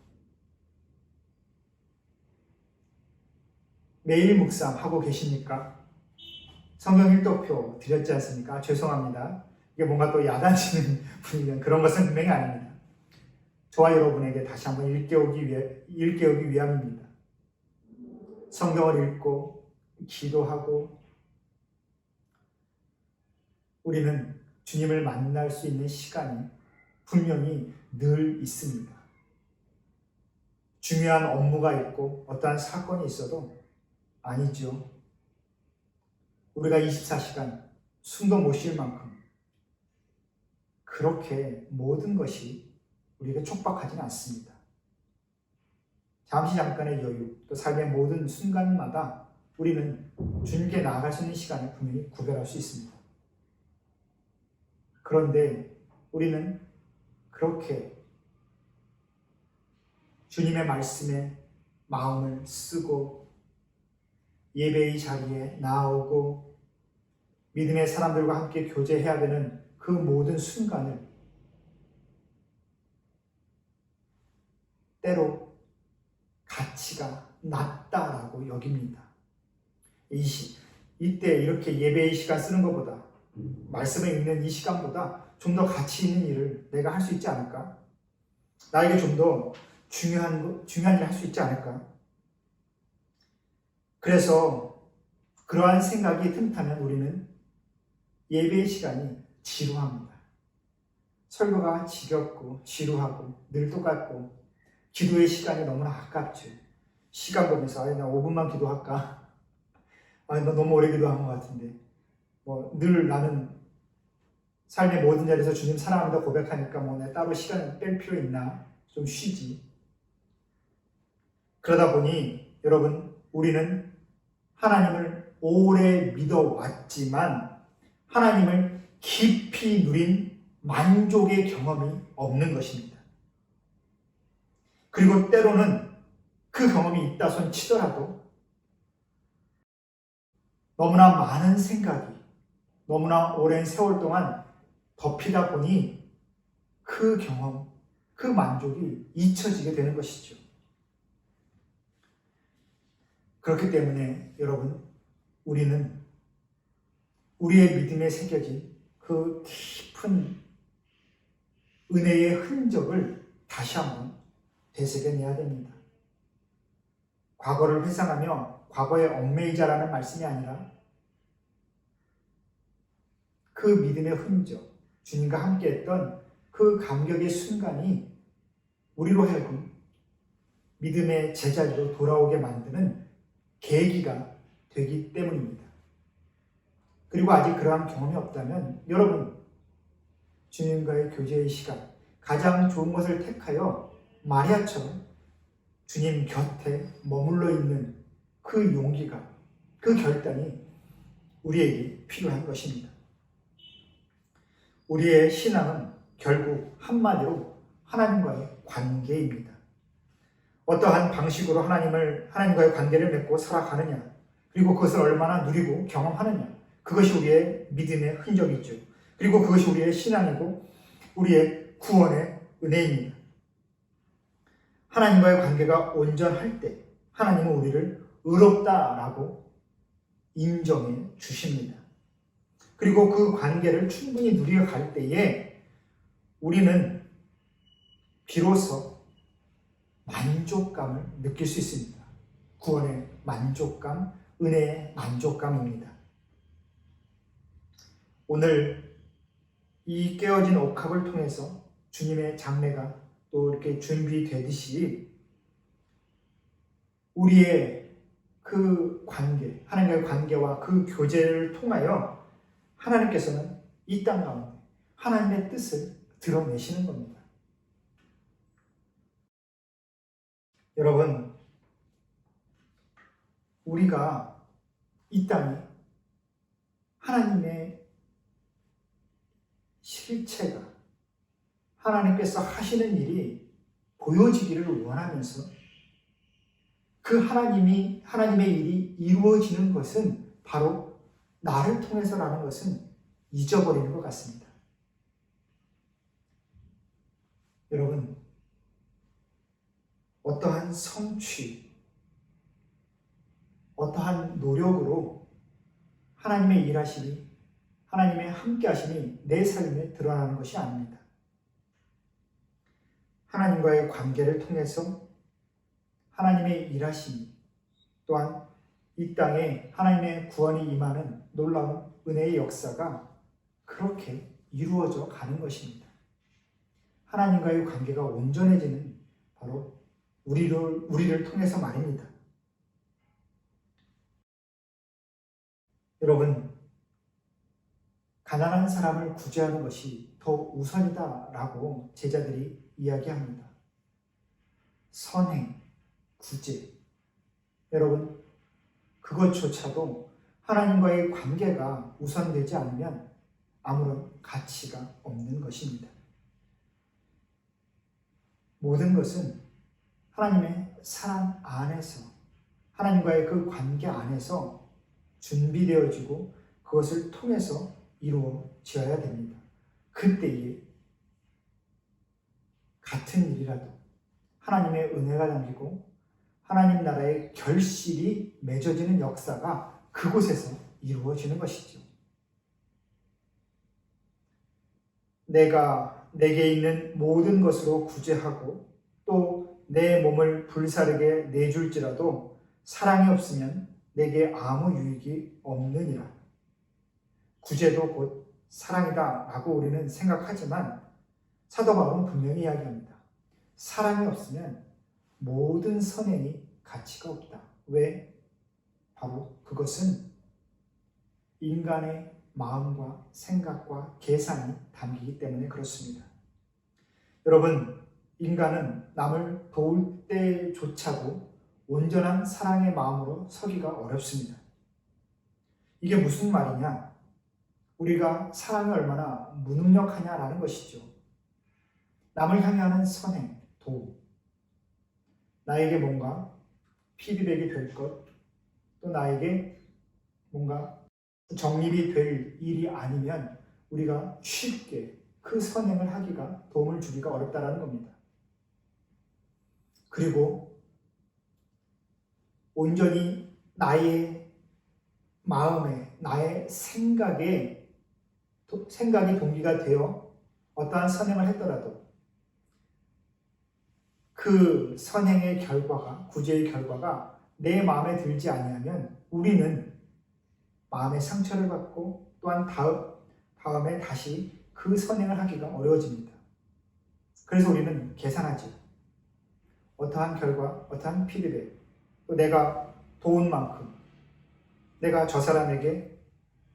매일 묵상하고 계십니까? 성경 일독표 드렸지 않습니까? 죄송합니다. 이게 뭔가 또 야단치는 분위기는 그런 것은 분명히 아닙니다. 저와 여러분에게 다시 한번 일깨우기 위함입니다. 성경을 읽고 기도하고 우리는 주님을 만날 수 있는 시간이 분명히 늘 있습니다. 중요한 업무가 있고 어떠한 사건이 있어도 아니죠. 우리가 24시간 숨도 못 쉴 만큼 그렇게 모든 것이 우리에게 촉박하지는 않습니다. 잠깐의 여유, 또 삶의 모든 순간마다 우리는 주님께 나아갈 수 있는 시간을 분명히 구별할 수 있습니다. 그런데 우리는 그렇게 주님의 말씀에 마음을 쓰고 예배의 자리에 나오고 믿음의 사람들과 함께 교제해야 되는 그 모든 순간을 때로 가치가 낮다라고 여깁니다. 이때 이렇게 예배의 시간 쓰는 것보다, 말씀을 읽는 이 시간보다 좀 더 가치 있는 일을 내가 할 수 있지 않을까? 나에게 좀 더 중요한 일 할 수 있지 않을까? 그래서 그러한 생각이 틈타면 우리는 예배의 시간이 지루합니다. 설교가 지겹고 지루하고 늘 똑같고 기도의 시간이 너무나 아깝죠. 시간 보면서 나 5분만 기도할까? 나 너무 오래 기도한 것 같은데 늘 나는 삶의 모든 자리에서 주님 사랑합니다 고백하니까 내 따로 시간을 뺄 필요 있나? 좀 쉬지. 그러다 보니 여러분 우리는 하나님을 오래 믿어왔지만 하나님을 깊이 누린 만족의 경험이 없는 것입니다. 그리고 때로는 그 경험이 있다 손 치더라도 너무나 많은 생각이 너무나 오랜 세월 동안 덮이다 보니 그 경험, 그 만족이 잊혀지게 되는 것이죠. 그렇기 때문에 여러분 우리는 우리의 믿음에 새겨진 그 깊은 은혜의 흔적을 다시 한번 되새겨내야 됩니다. 과거를 회상하며 과거의 얽매이자라는 말씀이 아니라 그 믿음의 흔적, 주님과 함께했던 그 감격의 순간이 우리로 하여금 믿음의 제자리로 돌아오게 만드는 계기가 되기 때문입니다. 그리고 아직 그러한 경험이 없다면 여러분 주님과의 교제의 시간, 가장 좋은 것을 택하여 마리아처럼 주님 곁에 머물러 있는 그 용기가, 그 결단이 우리에게 필요한 것입니다. 우리의 신앙은 결국 한마디로 하나님과의 관계입니다. 어떠한 방식으로 하나님과의 관계를 맺고 살아가느냐, 그리고 그것을 얼마나 누리고 경험하느냐, 그것이 우리의 믿음의 흔적이죠. 그리고 그것이 우리의 신앙이고 우리의 구원의 은혜입니다. 하나님과의 관계가 온전할 때 하나님은 우리를 의롭다라고 인정해 주십니다. 그리고 그 관계를 충분히 누려갈 때에 우리는 비로소 만족감을 느낄 수 있습니다. 구원의 만족감, 은혜의 만족감입니다. 오늘 이 깨어진 옥합을 통해서 주님의 장례가 또 이렇게 준비되듯이 우리의 그 관계, 하나님과의 관계와 그 교제를 통하여 하나님께서는 이 땅 가운데 하나님의 뜻을 드러내시는 겁니다. 여러분, 우리가 이 땅에 하나님의 실체가 하나님께서 하시는 일이 보여지기를 원하면서 그 하나님의 일이 이루어지는 것은 바로 나를 통해서라는 것은 잊어버리는 것 같습니다. 여러분, 어떠한 성취, 어떠한 노력으로 하나님의 일하심이, 하나님의 함께하심이 내 삶에 드러나는 것이 아닙니다. 하나님과의 관계를 통해서 하나님의 일하심이 또한 이 땅에 하나님의 구원이 임하는 놀라운 은혜의 역사가 그렇게 이루어져 가는 것입니다. 하나님과의 관계가 온전해지는 바로 우리를 통해서 말입니다. 여러분, 가난한 사람을 구제하는 것이 더 우선이다라고 제자들이 이야기합니다. 선행, 구제. 여러분, 그것조차도 하나님과의 관계가 우선되지 않으면 아무런 가치가 없는 것입니다. 모든 것은 하나님의 사랑 안에서, 하나님과의 그 관계 안에서 준비되어지고 그것을 통해서 이루어져야 됩니다. 그때에 같은 일이라도 하나님의 은혜가 담기고 하나님 나라의 결실이 맺어지는 역사가 그곳에서 이루어지는 것이죠. 내가 내게 있는 모든 것으로 구제하고 또 내 몸을 불사르게 내줄지라도 사랑이 없으면 내게 아무 유익이 없느니라. 구제도 곧 사랑이다 라고 우리는 생각하지만 사도 바울은 분명히 이야기합니다. 사랑이 없으면 모든 선행이 가치가 없다. 왜? 바로 그것은 인간의 마음과 생각과 계산이 담기기 때문에 그렇습니다. 여러분, 인간은 남을 도울 때조차도 온전한 사랑의 마음으로 서기가 어렵습니다. 이게 무슨 말이냐? 우리가 사랑이 얼마나 무능력하냐라는 것이죠. 남을 향하는 선행, 도움, 나에게 뭔가 피드백이 될 것, 또 나에게 뭔가 정립이 될 일이 아니면 우리가 쉽게 그 선행을 하기가, 도움을 주기가 어렵다는 겁니다. 그리고 온전히 나의 마음에, 나의 생각이 동기가 되어 어떠한 선행을 했더라도 그 선행의 결과가, 구제의 결과가 내 마음에 들지 아니하면 우리는 마음의 상처를 받고 또한 다음에 다시 그 선행을 하기가 어려워집니다. 그래서 우리는 계산하지. 어떠한 결과, 어떠한 피드백, 또 내가 도운 만큼, 내가 저 사람에게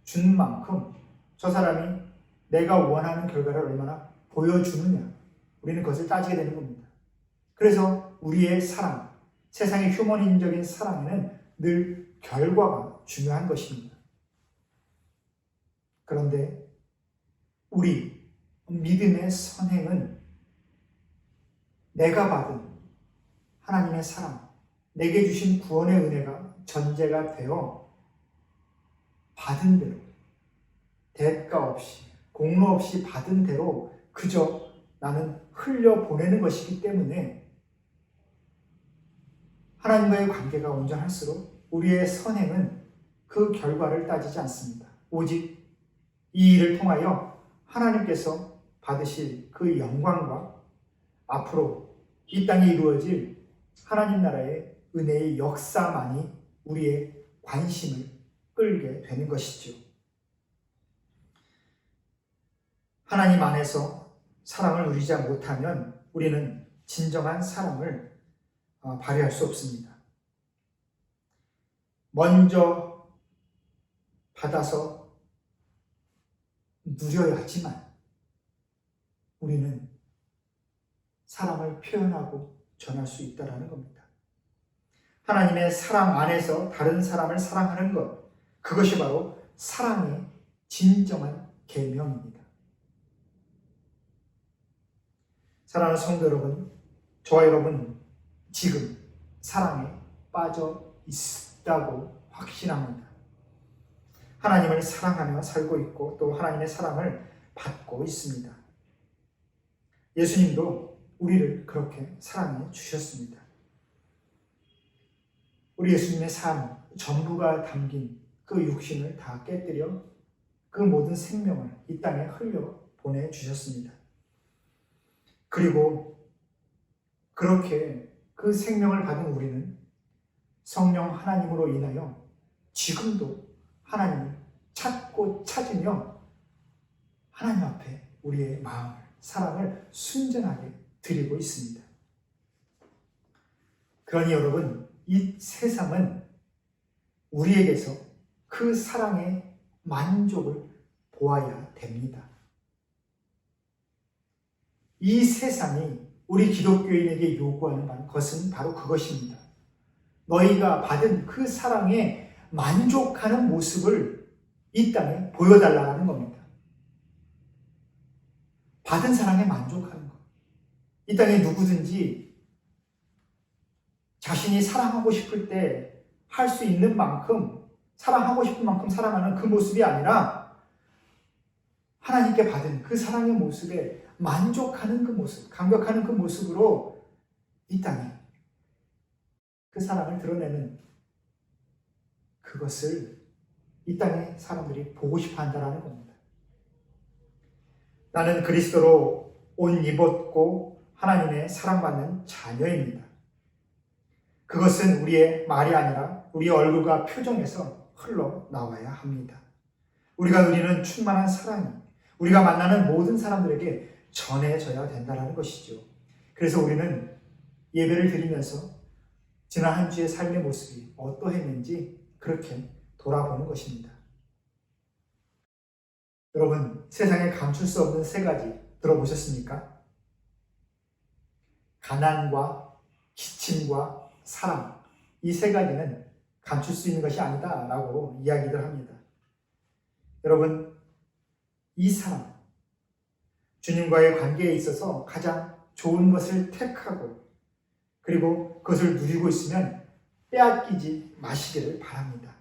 준 만큼 저 사람이 내가 원하는 결과를 얼마나 보여주느냐, 우리는 그것을 따지게 되는 겁니다. 그래서 우리의 사랑, 세상의 휴머니즘적인 사랑에는 늘 결과가 중요한 것입니다. 그런데 우리 믿음의 선행은 내가 받은 하나님의 사랑, 내게 주신 구원의 은혜가 전제가 되어 받은 대로, 대가 없이, 공로 없이 받은 대로 그저 나는 흘려보내는 것이기 때문에 하나님과의 관계가 온전할수록 우리의 선행은 그 결과를 따지지 않습니다. 오직 이 일을 통하여 하나님께서 받으실 그 영광과 앞으로 이 땅에 이루어질 하나님 나라의 은혜의 역사만이 우리의 관심을 끌게 되는 것이죠. 하나님 안에서 사랑을 누리지 못하면 우리는 진정한 사랑을 발휘할 수 없습니다. 먼저 받아서 누려야지만 우리는 사랑을 표현하고 전할 수 있다는 겁니다. 하나님의 사랑 안에서 다른 사람을 사랑하는 것, 그것이 바로 사랑의 진정한 계명입니다. 사랑하는 성도 여러분, 저와 여러분 지금 사랑에 빠져 있다고 확신합니다. 하나님을 사랑하며 살고 있고 또 하나님의 사랑을 받고 있습니다. 예수님도 우리를 그렇게 사랑해 주셨습니다. 우리 예수님의 삶 전부가 담긴 그 육신을 다 깨뜨려 그 모든 생명을 이 땅에 흘려 보내주셨습니다. 그리고 그렇게 그 생명을 받은 우리는 성령 하나님으로 인하여 지금도 하나님을 찾고 찾으며 하나님 앞에 우리의 마음을, 사랑을 순전하게 드리고 있습니다. 그러니 여러분, 이 세상은 우리에게서 그 사랑의 만족을 보아야 됩니다. 이 세상이 우리 기독교인에게 요구하는 것은 바로 그것입니다. 너희가 받은 그 사랑에 만족하는 모습을 이 땅에 보여달라는 겁니다. 받은 사랑에 만족하는 것. 이 땅에 누구든지 자신이 사랑하고 싶을 때 할 수 있는 만큼, 사랑하고 싶은 만큼 사랑하는 그 모습이 아니라 하나님께 받은 그 사랑의 모습에 만족하는 그 모습, 감격하는 그 모습으로 이 땅에 그 사랑을 드러내는 그것을 이 땅의 사람들이 보고 싶어 한다는 겁니다. 나는 그리스도로 옷 입었고 하나님의 사랑받는 자녀입니다. 그것은 우리의 말이 아니라 우리 얼굴과 표정에서 흘러나와야 합니다. 우리가 누리는 충만한 사랑이 우리가 만나는 모든 사람들에게 전해져야 된다는 것이죠. 그래서 우리는 예배를 드리면서 지난 한 주의 삶의 모습이 어떠했는지 그렇게 돌아보는 것입니다. 여러분, 세상에 감출 수 없는 세 가지 들어보셨습니까? 가난과 기침과 사랑, 이 세 가지는 감출 수 있는 것이 아니다라고 이야기를 합니다. 여러분, 이 사랑, 주님과의 관계에 있어서 가장 좋은 것을 택하고 그리고 그것을 누리고 있으면 빼앗기지 마시기를 바랍니다.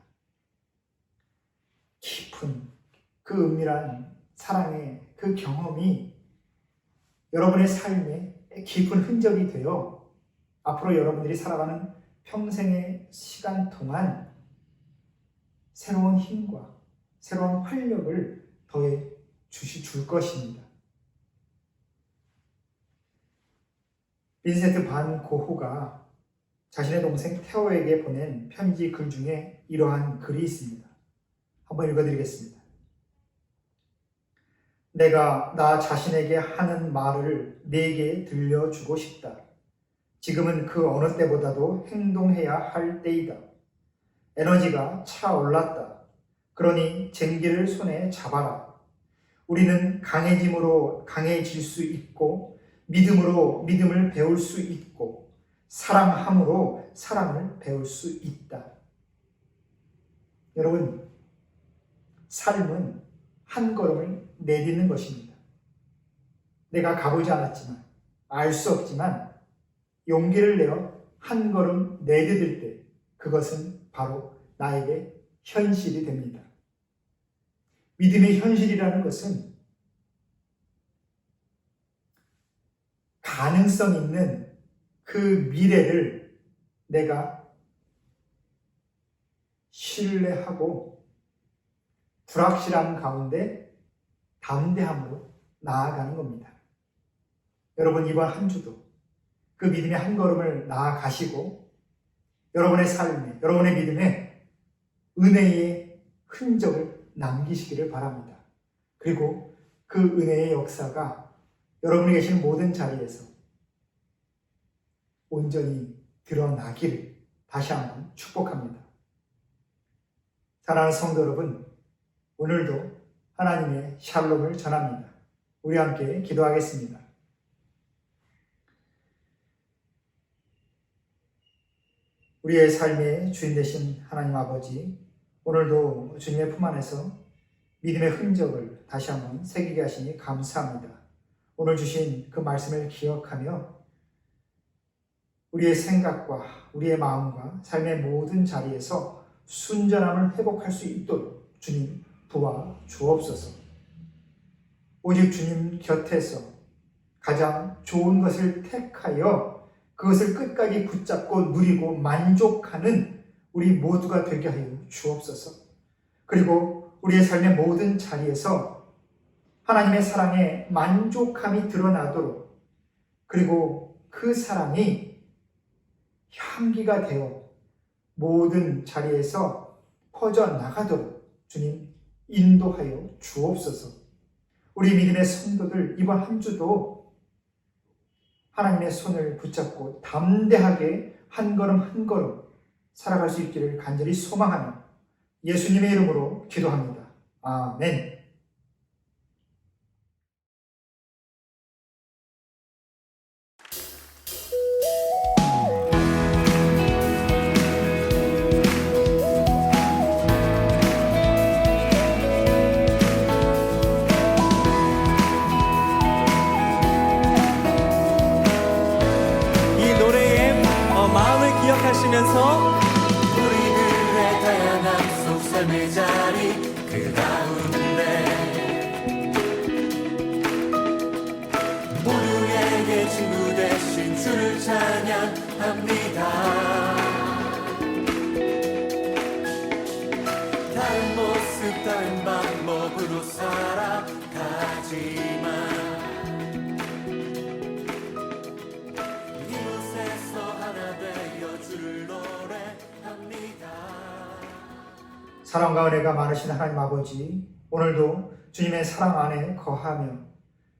깊은 그 은밀한 사랑의 그 경험이 여러분의 삶에 깊은 흔적이 되어 앞으로 여러분들이 살아가는 평생의 시간 동안 새로운 힘과 새로운 활력을 더해 줄 것입니다. 빈센트 반 고흐가 자신의 동생 테오에게 보낸 편지 글 중에 이러한 글이 있습니다. 한번 읽어드리겠습니다. 내가 나 자신에게 하는 말을 내게 들려주고 싶다. 지금은 그 어느 때보다도 행동해야 할 때이다. 에너지가 차올랐다. 그러니 쟁기를 손에 잡아라. 우리는 강해짐으로 강해질 수 있고 믿음으로 믿음을 배울 수 있고 사랑함으로 사랑을 배울 수 있다. 여러분, 삶은 한 걸음을 내딛는 것입니다. 내가 가보지 않았지만 알 수 없지만 용기를 내어 한 걸음 내디딜 때 그것은 바로 나에게 현실이 됩니다. 믿음의 현실이라는 것은 가능성 있는 그 미래를 내가 신뢰하고 불확실함 가운데 담대함으로 나아가는 겁니다. 여러분, 이번 한 주도 그 믿음의 한 걸음을 나아가시고 여러분의 삶에, 여러분의 믿음에 은혜의 흔적을 남기시기를 바랍니다. 그리고 그 은혜의 역사가 여러분이 계신 모든 자리에서 온전히 드러나기를 다시 한번 축복합니다. 사랑하는 성도 여러분, 오늘도 하나님의 샬롬을 전합니다. 우리 함께 기도하겠습니다. 우리의 삶의 주인 되신 하나님 아버지, 오늘도 주님의 품 안에서 믿음의 흔적을 다시 한번 새기게 하시니 감사합니다. 오늘 주신 그 말씀을 기억하며 우리의 생각과 우리의 마음과 삶의 모든 자리에서 순전함을 회복할 수 있도록 주님 도와 주옵소서. 오직 주님 곁에서 가장 좋은 것을 택하여 그것을 끝까지 붙잡고 누리고 만족하는 우리 모두가 되게 하여 주옵소서. 그리고 우리의 삶의 모든 자리에서 하나님의 사랑에 만족함이 드러나도록, 그리고 그 사랑이 향기가 되어 모든 자리에서 퍼져나가도록 주님 인도하여 주옵소서. 우리 믿음의 성도들 이번 한 주도 하나님의 손을 붙잡고 담대하게 한 걸음 한 걸음 살아갈 수 있기를 간절히 소망하며 예수님의 이름으로 기도합니다. 아멘. 기억하시면서 우리들의 다양한 속삶의 자리 그 가운데 모두에게 친구 되신 주를 찬양합니다. 다른 모습 다른 방법으로 살아가지만 이곳에서 하나 되어 주를 사랑과 은혜가 많으신 하나님 아버지, 오늘도 주님의 사랑 안에 거하며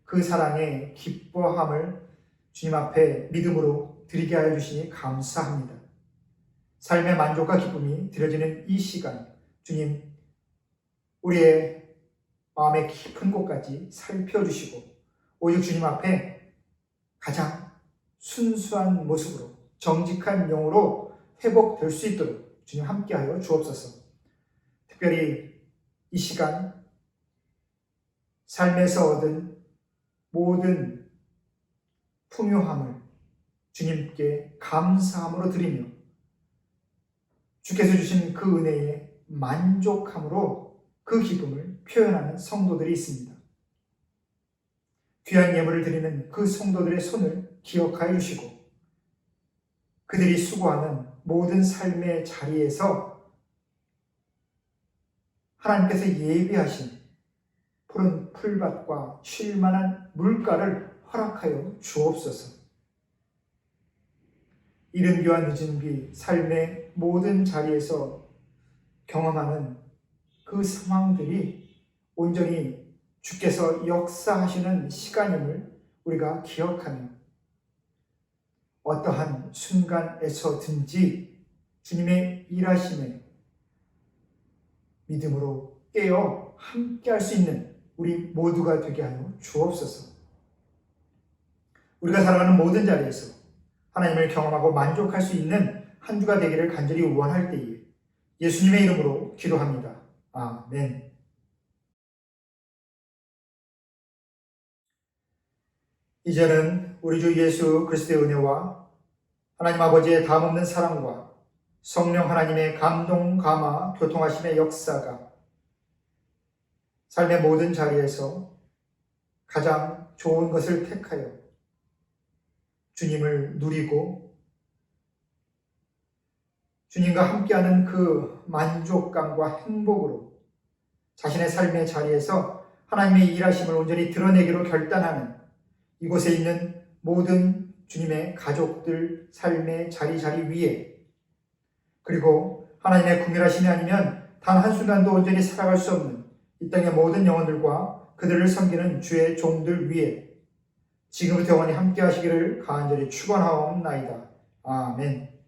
그 사랑의 기뻐함을 주님 앞에 믿음으로 드리게 하여 주시니 감사합니다. 삶의 만족과 기쁨이 드려지는 이 시간, 주님, 우리의 마음의 깊은 곳까지 살펴주시고 오직 주님 앞에 가장 순수한 모습으로 정직한 영으로 회복될 수 있도록 주님 함께하여 주옵소서. 특별히 이 시간 삶에서 얻은 모든 풍요함을 주님께 감사함으로 드리며 주께서 주신 그 은혜에 만족함으로 그 기쁨을 표현하는 성도들이 있습니다. 귀한 예물을 드리는 그 성도들의 손을 기억하여 주시고 그들이 수고하는 모든 삶의 자리에서 하나님께서 예비하신 푸른 풀밭과 쉴만한 물가를 허락하여 주옵소서. 이른 비와 늦은 비, 삶의 모든 자리에서 경험하는 그 상황들이 온전히 주께서 역사하시는 시간임을 우리가 기억하며 어떠한 순간에서든지 주님의 일하심에 믿음으로 깨어 함께할 수 있는 우리 모두가 되게 하여 주옵소서. 우리가 살아가는 모든 자리에서 하나님을 경험하고 만족할 수 있는 한 주가 되기를 간절히 원할 때에 예수님의 이름으로 기도합니다. 아멘. 이제는 우리 주 예수 그리스도의 은혜와 하나님 아버지의 다함없는 사랑과 성령 하나님의 감동, 감화, 교통하심의 역사가 삶의 모든 자리에서 가장 좋은 것을 택하여 주님을 누리고 주님과 함께하는 그 만족감과 행복으로 자신의 삶의 자리에서 하나님의 일하심을 온전히 드러내기로 결단하는 이곳에 있는 모든 주님의 가족들 삶의 자리 위에 그리고 하나님의 구별하심이 아니면 단 한순간도 온전히 살아갈 수 없는 이 땅의 모든 영혼들과 그들을 섬기는 주의 종들 위에 지금부터 영원히 함께 하시기를 간절히 축원하옵나이다. 아멘.